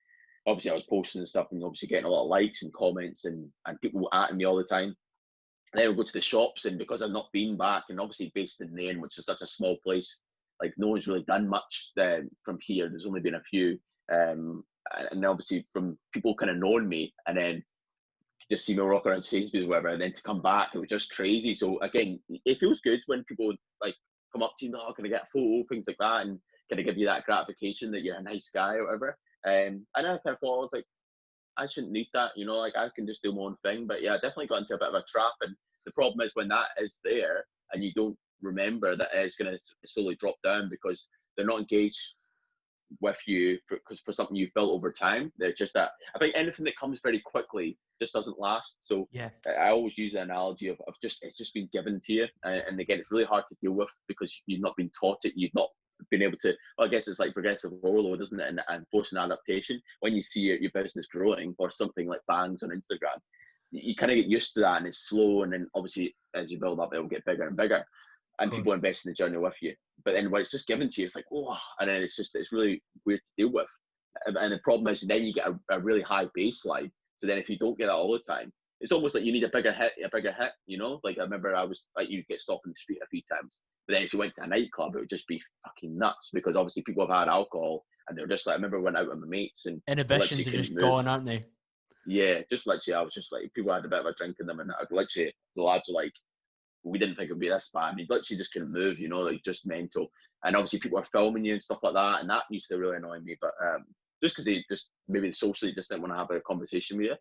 obviously I was posting and stuff, and obviously getting a lot of likes and comments and people atting me all the time. And then I'll go to the shops, and because I've not been back, and obviously based in Nairn, which is such a small place, like no one's really done much from here. There's only been a few, and obviously from people kind of knowing me, and then just see me walk around Sainsbury's or whatever, and then to come back, it was just crazy. So again, it feels good when people like come up to you, oh, can I get a photo, things like that, and kind of give you that gratification that you're a nice guy or whatever. And I kind of thought, I was like, I shouldn't need that, you know, like I can just do my own thing. But yeah, I definitely got into a bit of a trap. And the problem is when that is there and you don't remember that it's going to slowly drop down because they're not engaged with you for something you've built over time. They're just that, I think anything that comes very quickly just doesn't last. So yeah, I always use the analogy of just, it's just been given to you. And again, it's really hard to deal with because you've not been taught it. You've not been able to, well, I guess it's like progressive overload, isn't it? And forcing adaptation. When you see your business growing or something like bangs on Instagram, you kind of get used to that, and it's slow. And then obviously as you build up, it'll get bigger and bigger, and people invest in the journey with you. But then when it's just given to you, it's like, oh, and then it's really weird to deal with. And the problem is then you get a really high baseline. So then if you don't get that all the time, it's almost like you need a bigger hit, you know? Like I remember I was like, you'd get stopped in the street a few times. But then if you went to a nightclub, it would just be fucking nuts because obviously people have had alcohol and they're just like, I remember I went out with my mates and inhibitions are just gone, aren't they? Yeah, just literally, I was just like, people had a bit of a drink in them, and literally the lads were like, we didn't think it would be this bad. And you literally just couldn't move, you know, like just mental. And obviously people are filming you and stuff like that, and that used to really annoy me. But just because they just maybe socially just didn't want to have a conversation with you.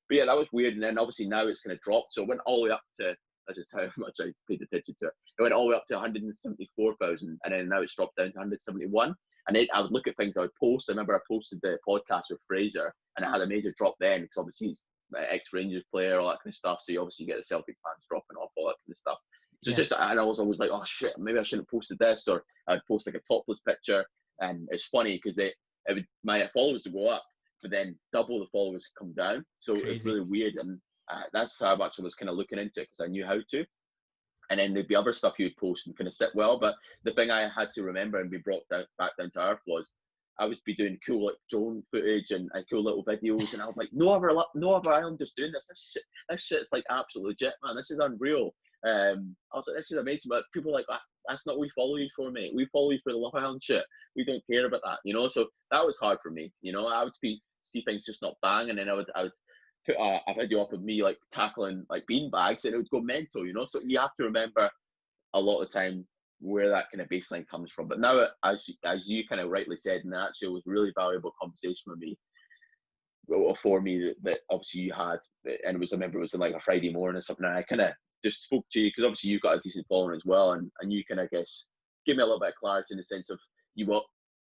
But yeah, that was weird. And then obviously now it's kind of dropped, so it went all the way up to, that's just how much I paid attention to it. It went all the way up to 174,000, and then now it's dropped down to 171. And then I would look at things I would post. I remember I posted the podcast with Fraser, and it had a major drop then because obviously he's ex-Rangers player, all that kind of stuff. So you obviously get the Celtic fans dropping off, all that kind of stuff. So it's just, and I was always like, oh shit, maybe I shouldn't have posted this, or I'd post like a topless picture. And it's funny because my followers would go up, but then double the followers come down. So it's really weird, and that's how much I was kind of looking into it because I knew how to. And then there'd be other stuff you'd post and kind of sit well. But the thing I had to remember and be brought back down to earth was I would be doing cool like drone footage and cool little videos, and I was like, no other islanders doing this. This shit's like absolutely legit, man. This is unreal. I was like, this is amazing. But people are like, that's not what we follow you for, mate. We follow you for the Love Island shit. We don't care about that, you know. So that was hard for me, you know. I would see things just not bang, and then I would put a video up of me like tackling like bean bags, and it would go mental, you know. So you have to remember a lot of the time where that kind of baseline comes from. But now, as you kind of rightly said, and actually it was a really valuable conversation with me, for me that obviously you had, and I remember it was in like a Friday morning or something, and I kind of just spoke to you because obviously you've got a decent following as well, and you can, I guess, give me a little bit of clarity in the sense of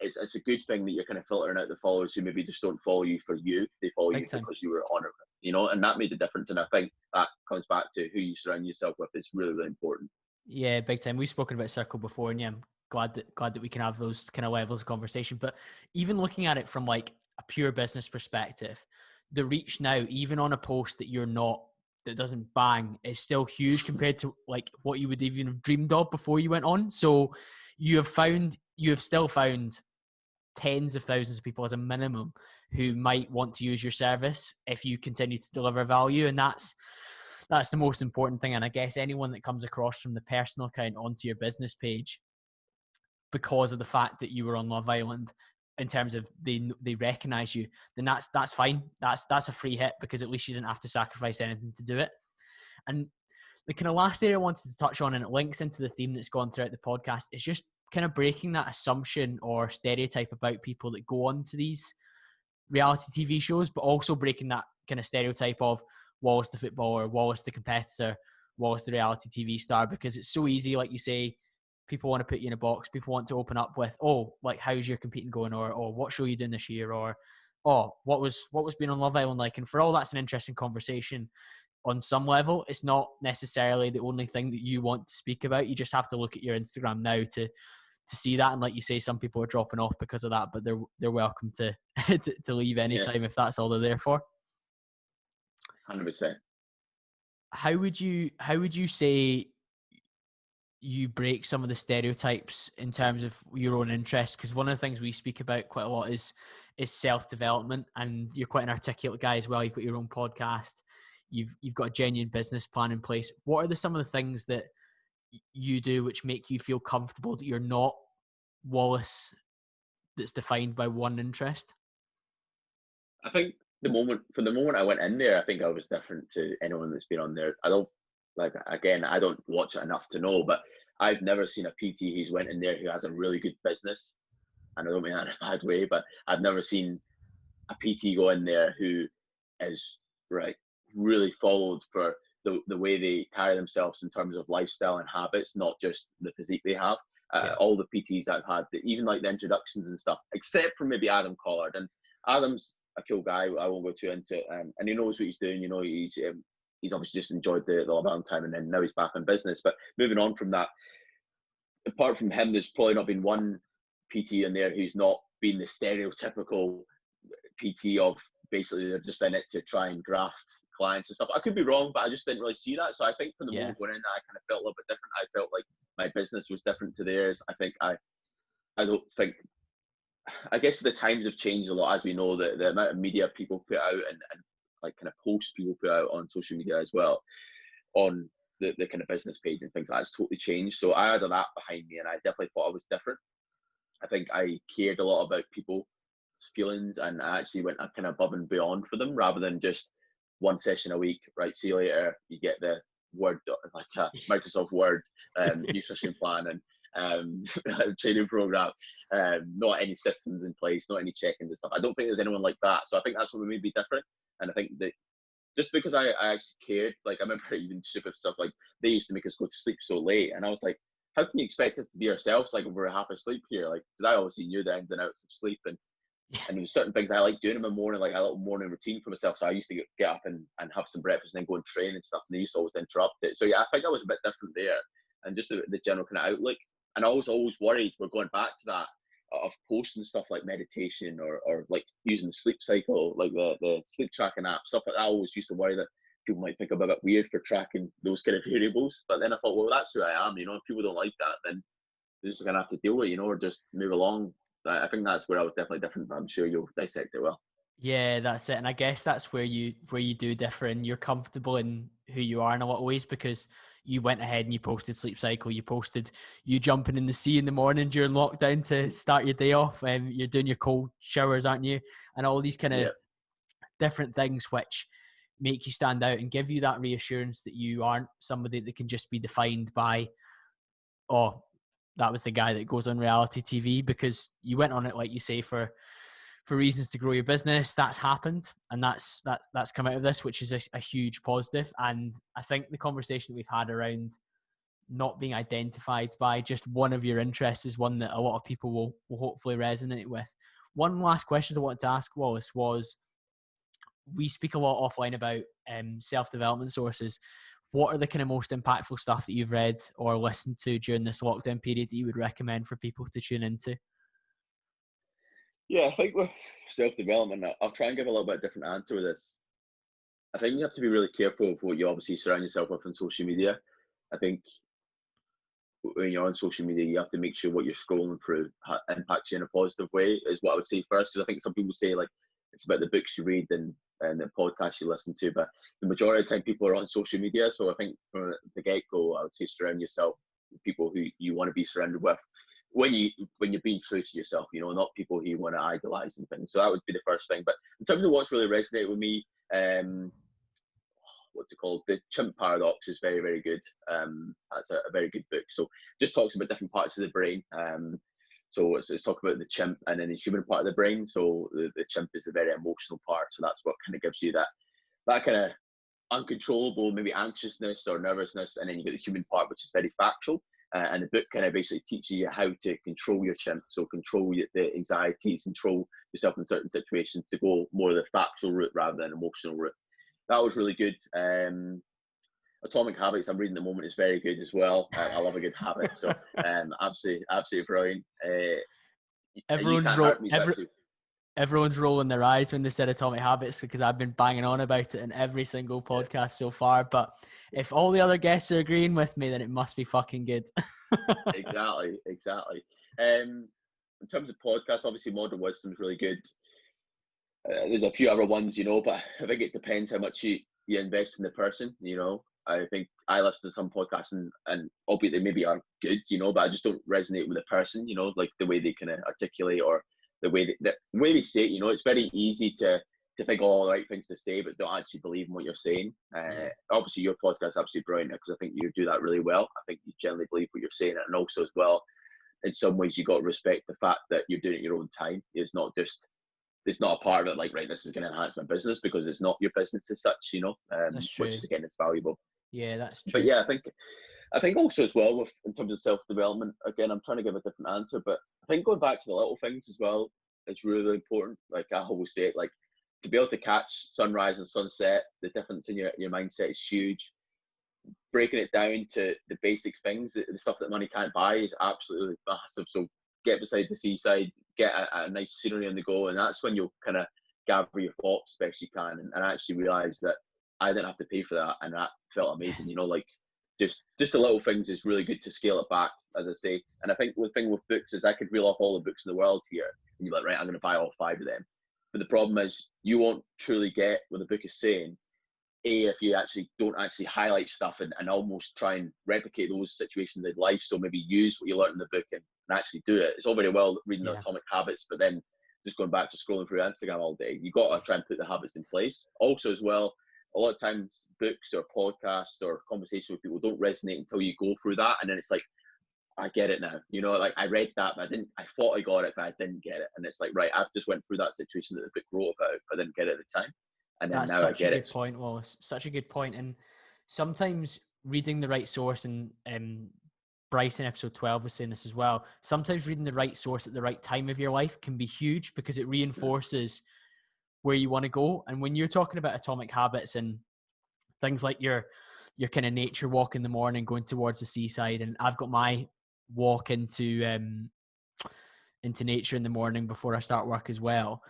it's a good thing that you're kind of filtering out the followers who maybe just don't follow you for you, they follow you because you were on it, you know, and that made the difference. And I think that comes back to who you surround yourself with is really, really important. Yeah, big time. We've spoken about circle before, and yeah, I'm glad that we can have those kind of levels of conversation. But even looking at it from like a pure business perspective, the reach now, even on a post that doesn't bang, is still huge compared to like what you would even have dreamed of before you went on. So you have still found tens of thousands of people as a minimum who might want to use your service if you continue to deliver value, and that's the most important thing. And I guess anyone that comes across from the personal account onto your business page because of the fact that you were on Love Island, in terms of they recognize you, then that's fine. That's a free hit because at least you didn't have to sacrifice anything to do it. And the kind of last area I wanted to touch on, and it links into the theme that's gone throughout the podcast, is just kind of breaking that assumption or stereotype about people that go on to these reality TV shows, but also breaking that kind of stereotype of Wallace the footballer, Wallace the competitor, Wallace the reality TV star, because it's so easy, like you say, people want to put you in a box, people want to open up with, oh, like, how's your competing going, or what show are you doing this year, or what was being on Love Island like? And for all that's an interesting conversation on some level, it's not necessarily the only thing that you want to speak about. You just have to look at your Instagram now to to see that. And like you say, some people are dropping off because of that, but they're welcome to to leave anytime if that's all they're there for. 100%. How would you say you break some of the stereotypes in terms of your own interests? Because one of the things we speak about quite a lot is self-development, and you're quite an articulate guy as well. You've got your own podcast, you've got a genuine business plan in place. What are some of the things that you do which make you feel comfortable that you're not Wallace that's defined by one interest? I think from the moment I went in there, I think I was different to anyone that's been on there. I don't watch it enough to know, but I've never seen a PT who's went in there who has a really good business. And I don't mean that in a bad way, but I've never seen a PT go in there who is really followed for the way they carry themselves in terms of lifestyle and habits, not just the physique they have. All the PTs I've had, even like the introductions and stuff, except for maybe Adam Collard. And Adam's a cool guy. I won't go too into it, and he knows what he's doing. He's obviously just enjoyed the lockdown time, and then now he's back on business. But moving on from that, apart from him, there's probably not been one PT in there who's not been the stereotypical PT of basically they're just in it to try and graft clients and stuff. I could be wrong, but I just didn't really see that. So I think from the moment going in, I kind of felt a little bit different. I felt like my business was different to theirs. I guess the times have changed a lot, as we know, the amount of media people put out and like kind of posts people put out on social media as well, on the kind of business page and things like that's totally changed. So I had that behind me, and I definitely thought I was different. I think I cared a lot about people's feelings, and I actually went kind of above and beyond for them, rather than just one session a week. Right, see you later. You get the Word, like a Microsoft Word nutrition plan and training program. Not any systems in place, not any check-ins and stuff. I don't think there's anyone like that. So I think that's what made me different. And I think that just because I actually cared, like I remember even stupid stuff like they used to make us go to sleep so late, and I was like, how can you expect us to be ourselves like if we're half asleep here? Like, because I obviously knew the ins and outs of sleep, and there was certain things I like doing in the morning, like a little morning routine for myself. So I used to get up and have some breakfast and then go and train and stuff, and they used to always interrupt it. So yeah, I think I was a bit different there, and just the general kind of outlook. And I was always worried we're going back to that of posting stuff like meditation or like using the sleep cycle, like the sleep tracking app, stuff like that. I always used to worry that people might think I'm a bit weird for tracking those kind of variables. But then I thought, well, that's who I am. If people don't like that, then they're just gonna have to deal with it, or just move along. I think that's where I was definitely different, but I'm sure you'll dissect it well. Yeah, that's it. And I guess that's where you do differ, and you're comfortable in who you are in a lot of ways, because you went ahead and you posted sleep cycle, you posted you jumping in the sea in the morning during lockdown to start your day off, and you're doing your cold showers, aren't you? And all these kind of different things which make you stand out and give you that reassurance that you aren't somebody that can just be defined by, oh, that was the guy that goes on reality TV, because you went on it, like you say, for reasons to grow your business. That's happened, and that's come out of this, which is a huge positive. And I think the conversation that we've had around not being identified by just one of your interests is one that a lot of people will hopefully resonate with. One last question I wanted to ask, Wallace, was we speak a lot offline about self-development sources. What are the kind of most impactful stuff that you've read or listened to during this lockdown period that you would recommend for people to tune into? Yeah, I think with self-development, I'll try and give a little bit different answer with this. I think you have to be really careful of what you obviously surround yourself with on social media. I think when you're on social media, you have to make sure what you're scrolling through impacts you in a positive way, is what I would say first. Because I think some people say like it's about the books you read and the podcasts you listen to, but the majority of the time people are on social media. So I think from the get-go, I would say surround yourself with people who you want to be surrounded with when you're being true to yourself, not people who you want to idolize and things. So that would be the first thing. But in terms of what's really resonated with me, what's it called? The Chimp Paradox is very, very good. That's a very good book. So just talks about different parts of the brain. So it's talk about the chimp and then the human part of the brain. So the chimp is the very emotional part. So that's what kind of gives you that kind of uncontrollable, maybe anxiousness or nervousness. And then you get the human part, which is very factual. And the book kind of basically teaches you how to control your chimp. So control the anxieties, control yourself in certain situations to go more the factual route rather than emotional route. That was really good. Atomic Habits, I'm reading at the moment, is very good as well. I love a good habit, so absolutely brilliant. You Everyone's Can't Hurt Me is every, actually. everyone's rolling their eyes when they said Atomic Habits because I've been banging on about it in every single Yeah, podcast so far. But if all the other guests are agreeing with me, then it must be fucking good. exactly. In terms of podcasts, obviously Modern Wisdom is really good. There's a few other ones, but I think it depends how much you invest in the person. I think I listen to some podcasts and albeit they maybe are good, but I just don't resonate with the person, like the way they kind of articulate or the way they say it. It's very easy to think all the right things to say, but don't actually believe in what you're saying. Obviously, your podcast is absolutely brilliant because I think you do that really well. I think you generally believe what you're saying, and also as well, in some ways, you got to respect the fact that you're doing it your own time. It's not a part of it like, right, this is going to enhance my business, because it's not your business as such, That's true. which is, again, it's valuable. Yeah, that's true. But yeah, I think also as well, in terms of self-development, again, I'm trying to give a different answer, but I think going back to the little things as well is really, really important. Like I always say, like, to be able to catch sunrise and sunset, the difference in your mindset is huge. Breaking it down to the basic things, the stuff that money can't buy, is absolutely massive. So get beside the seaside, get a nice scenery on the go, and that's when you'll kind of gather your thoughts best you can, and actually realize that I didn't have to pay for that, and that felt amazing. Like just the little things is really good to scale it back, as I say. And I think the thing with books is I could reel off all the books in the world here, and you're like, right, I'm going to buy all 5 of them. But the problem is you won't truly get what the book is saying, if you don't highlight stuff and almost try and replicate those situations in life. So maybe use what you learned in the book and actually do it. It's all very well reading the Atomic Habits, but then just going back to scrolling through Instagram all day. You got to try and put the habits in place. Also as well, a lot of times books or podcasts or conversations with people don't resonate until you go through that, and then it's like, I get it now. Like I read that, but I thought I got it, but I didn't get it. And it's like, right, I've just went through that situation that the book wrote about, but I didn't get it at the time. And then That's now I such a get good it. point, Wallace. Such a good point. And sometimes reading the right source, and Bryce in episode 12 was saying this as well, sometimes reading the right source at the right time of your life can be huge because it reinforces where you want to go. And when you're talking about Atomic Habits and things like your kind of nature walk in the morning, going towards the seaside, and I've got my walk into nature in the morning before I start work as well.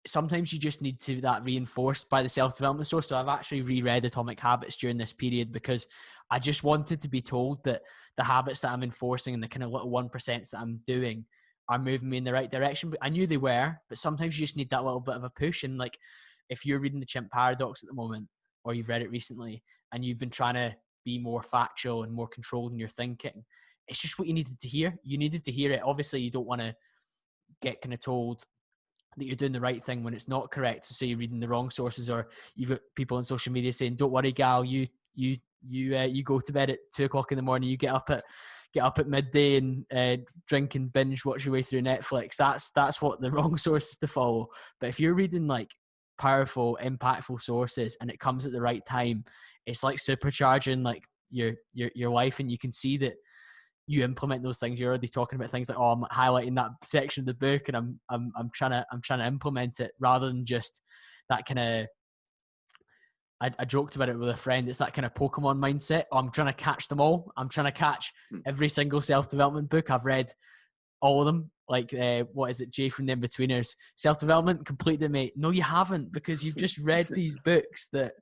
Sometimes you just need that reinforced by the self-development source. So I've actually reread Atomic Habits during this period because I just wanted to be told that the habits that I'm enforcing and the kind of little 1% that I'm doing are moving me in the right direction. But I knew they were, but sometimes you just need that little bit of a push. And like, if you're reading the Chimp Paradox at the moment, or you've read it recently, and you've been trying to be more factual and more controlled in your thinking, it's just what you needed to hear. You needed to hear it. Obviously, you don't want to get kind of told that you're doing the right thing when it's not correct. So you're reading the wrong sources, or you've got people on social media saying, "Don't worry, gal, you go to bed at 2:00 in the morning. You get up at midday and drink and binge watch your way through Netflix." That's what the wrong sources to follow. But if you're reading like powerful, impactful sources and it comes at the right time, it's like supercharging like your life, and you can see that you implement those things. You're already talking about things like, oh, I'm highlighting that section of the book and I'm trying to implement it, rather than just that kind of, I joked about it with a friend. It's that kind of Pokemon mindset. Oh, I'm trying to catch them all. I'm trying to catch every single self-development book. I've read all of them. Like, what is it? Jay from the In-Betweeners. Self-development, completed, mate. No, you haven't, because you've just read these books that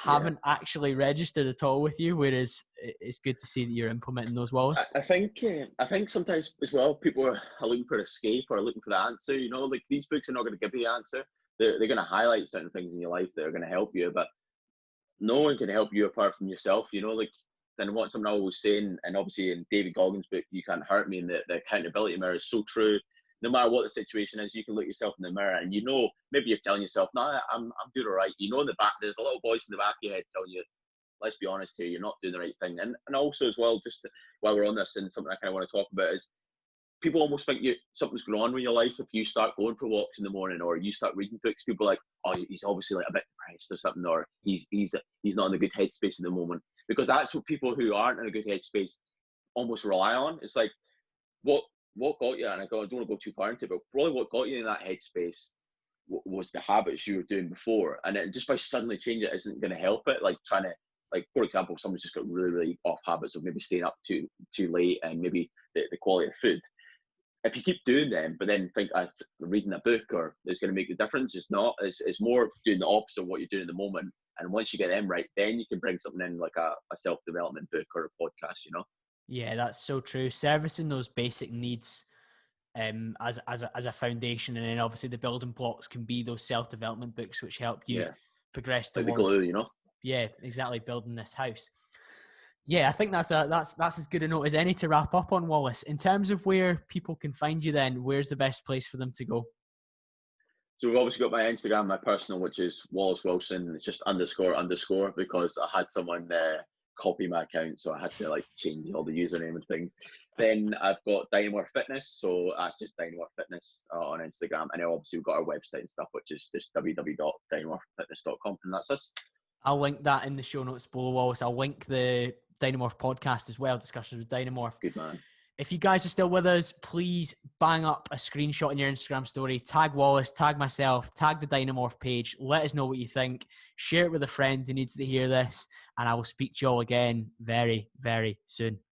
haven't actually registered at all with you, whereas it's good to see that you're implementing those, Wallace. I think sometimes as well, people are looking for escape or looking for the answer. Like, these books are not going to give you the answer. They're going to highlight certain things in your life that are going to help you, but no one can help you apart from yourself. Like, then what someone always saying, and obviously in David Goggins' book, You Can't Hurt Me, and the accountability mirror is so true. No matter what the situation is, you can look yourself in the mirror and maybe you're telling yourself, no, I'm doing all right. In the back, there's a little voice in the back of your head telling you, let's be honest here, you're not doing the right thing. And also as well, just while we're on this, and something I kind of want to talk about is, people almost think something's going on with your life if you start going for walks in the morning or you start reading books. People are like, oh, he's obviously like a bit depressed or something, or he's not in a good headspace at the moment. Because that's what people who aren't in a good headspace almost rely on. It's like, what got you? And I don't want to go too far into it, but probably what got you in that headspace was the habits you were doing before, and then just by suddenly changing it isn't going to help it. Like trying to, like, for example, someone's just got really, really off habits of maybe staying up too late, and maybe the quality of food. If you keep doing them, but then think as reading a book or is going to make the difference, it's not. It's more doing the opposite of what you're doing at the moment. And once you get them right, then you can bring something in like a self-development book or a podcast, you know? Yeah, that's so true. Servicing those basic needs as a foundation, and then obviously the building blocks can be those self-development books which help you Yeah. progress Like the towards, glue, you know? yeah, exactly, building this house. Yeah, I think that's as good a note as any to wrap up on, Wallace. In terms of where people can find you then, where's the best place for them to go? So we've obviously got my Instagram, my personal, which is Wallace Wilson. It's just _ because I had someone copy my account, so I had to like change all the username and things. Then I've got Dynamorph Fitness, so that's just Dynamorph Fitness on Instagram, and then obviously we've got our website and stuff, which is just www.dynamorphfitness.com, and that's us. I'll link that in the show notes below, Wallace. I'll link the Dynamorph podcast as well, discussions with Dynamorph. Good man. If you guys are still with us, please bang up a screenshot in your Instagram story, tag Wallace, tag myself, tag the Dynamorph page. Let us know what you think. Share it with a friend who needs to hear this. And I will speak to you all again very, very soon.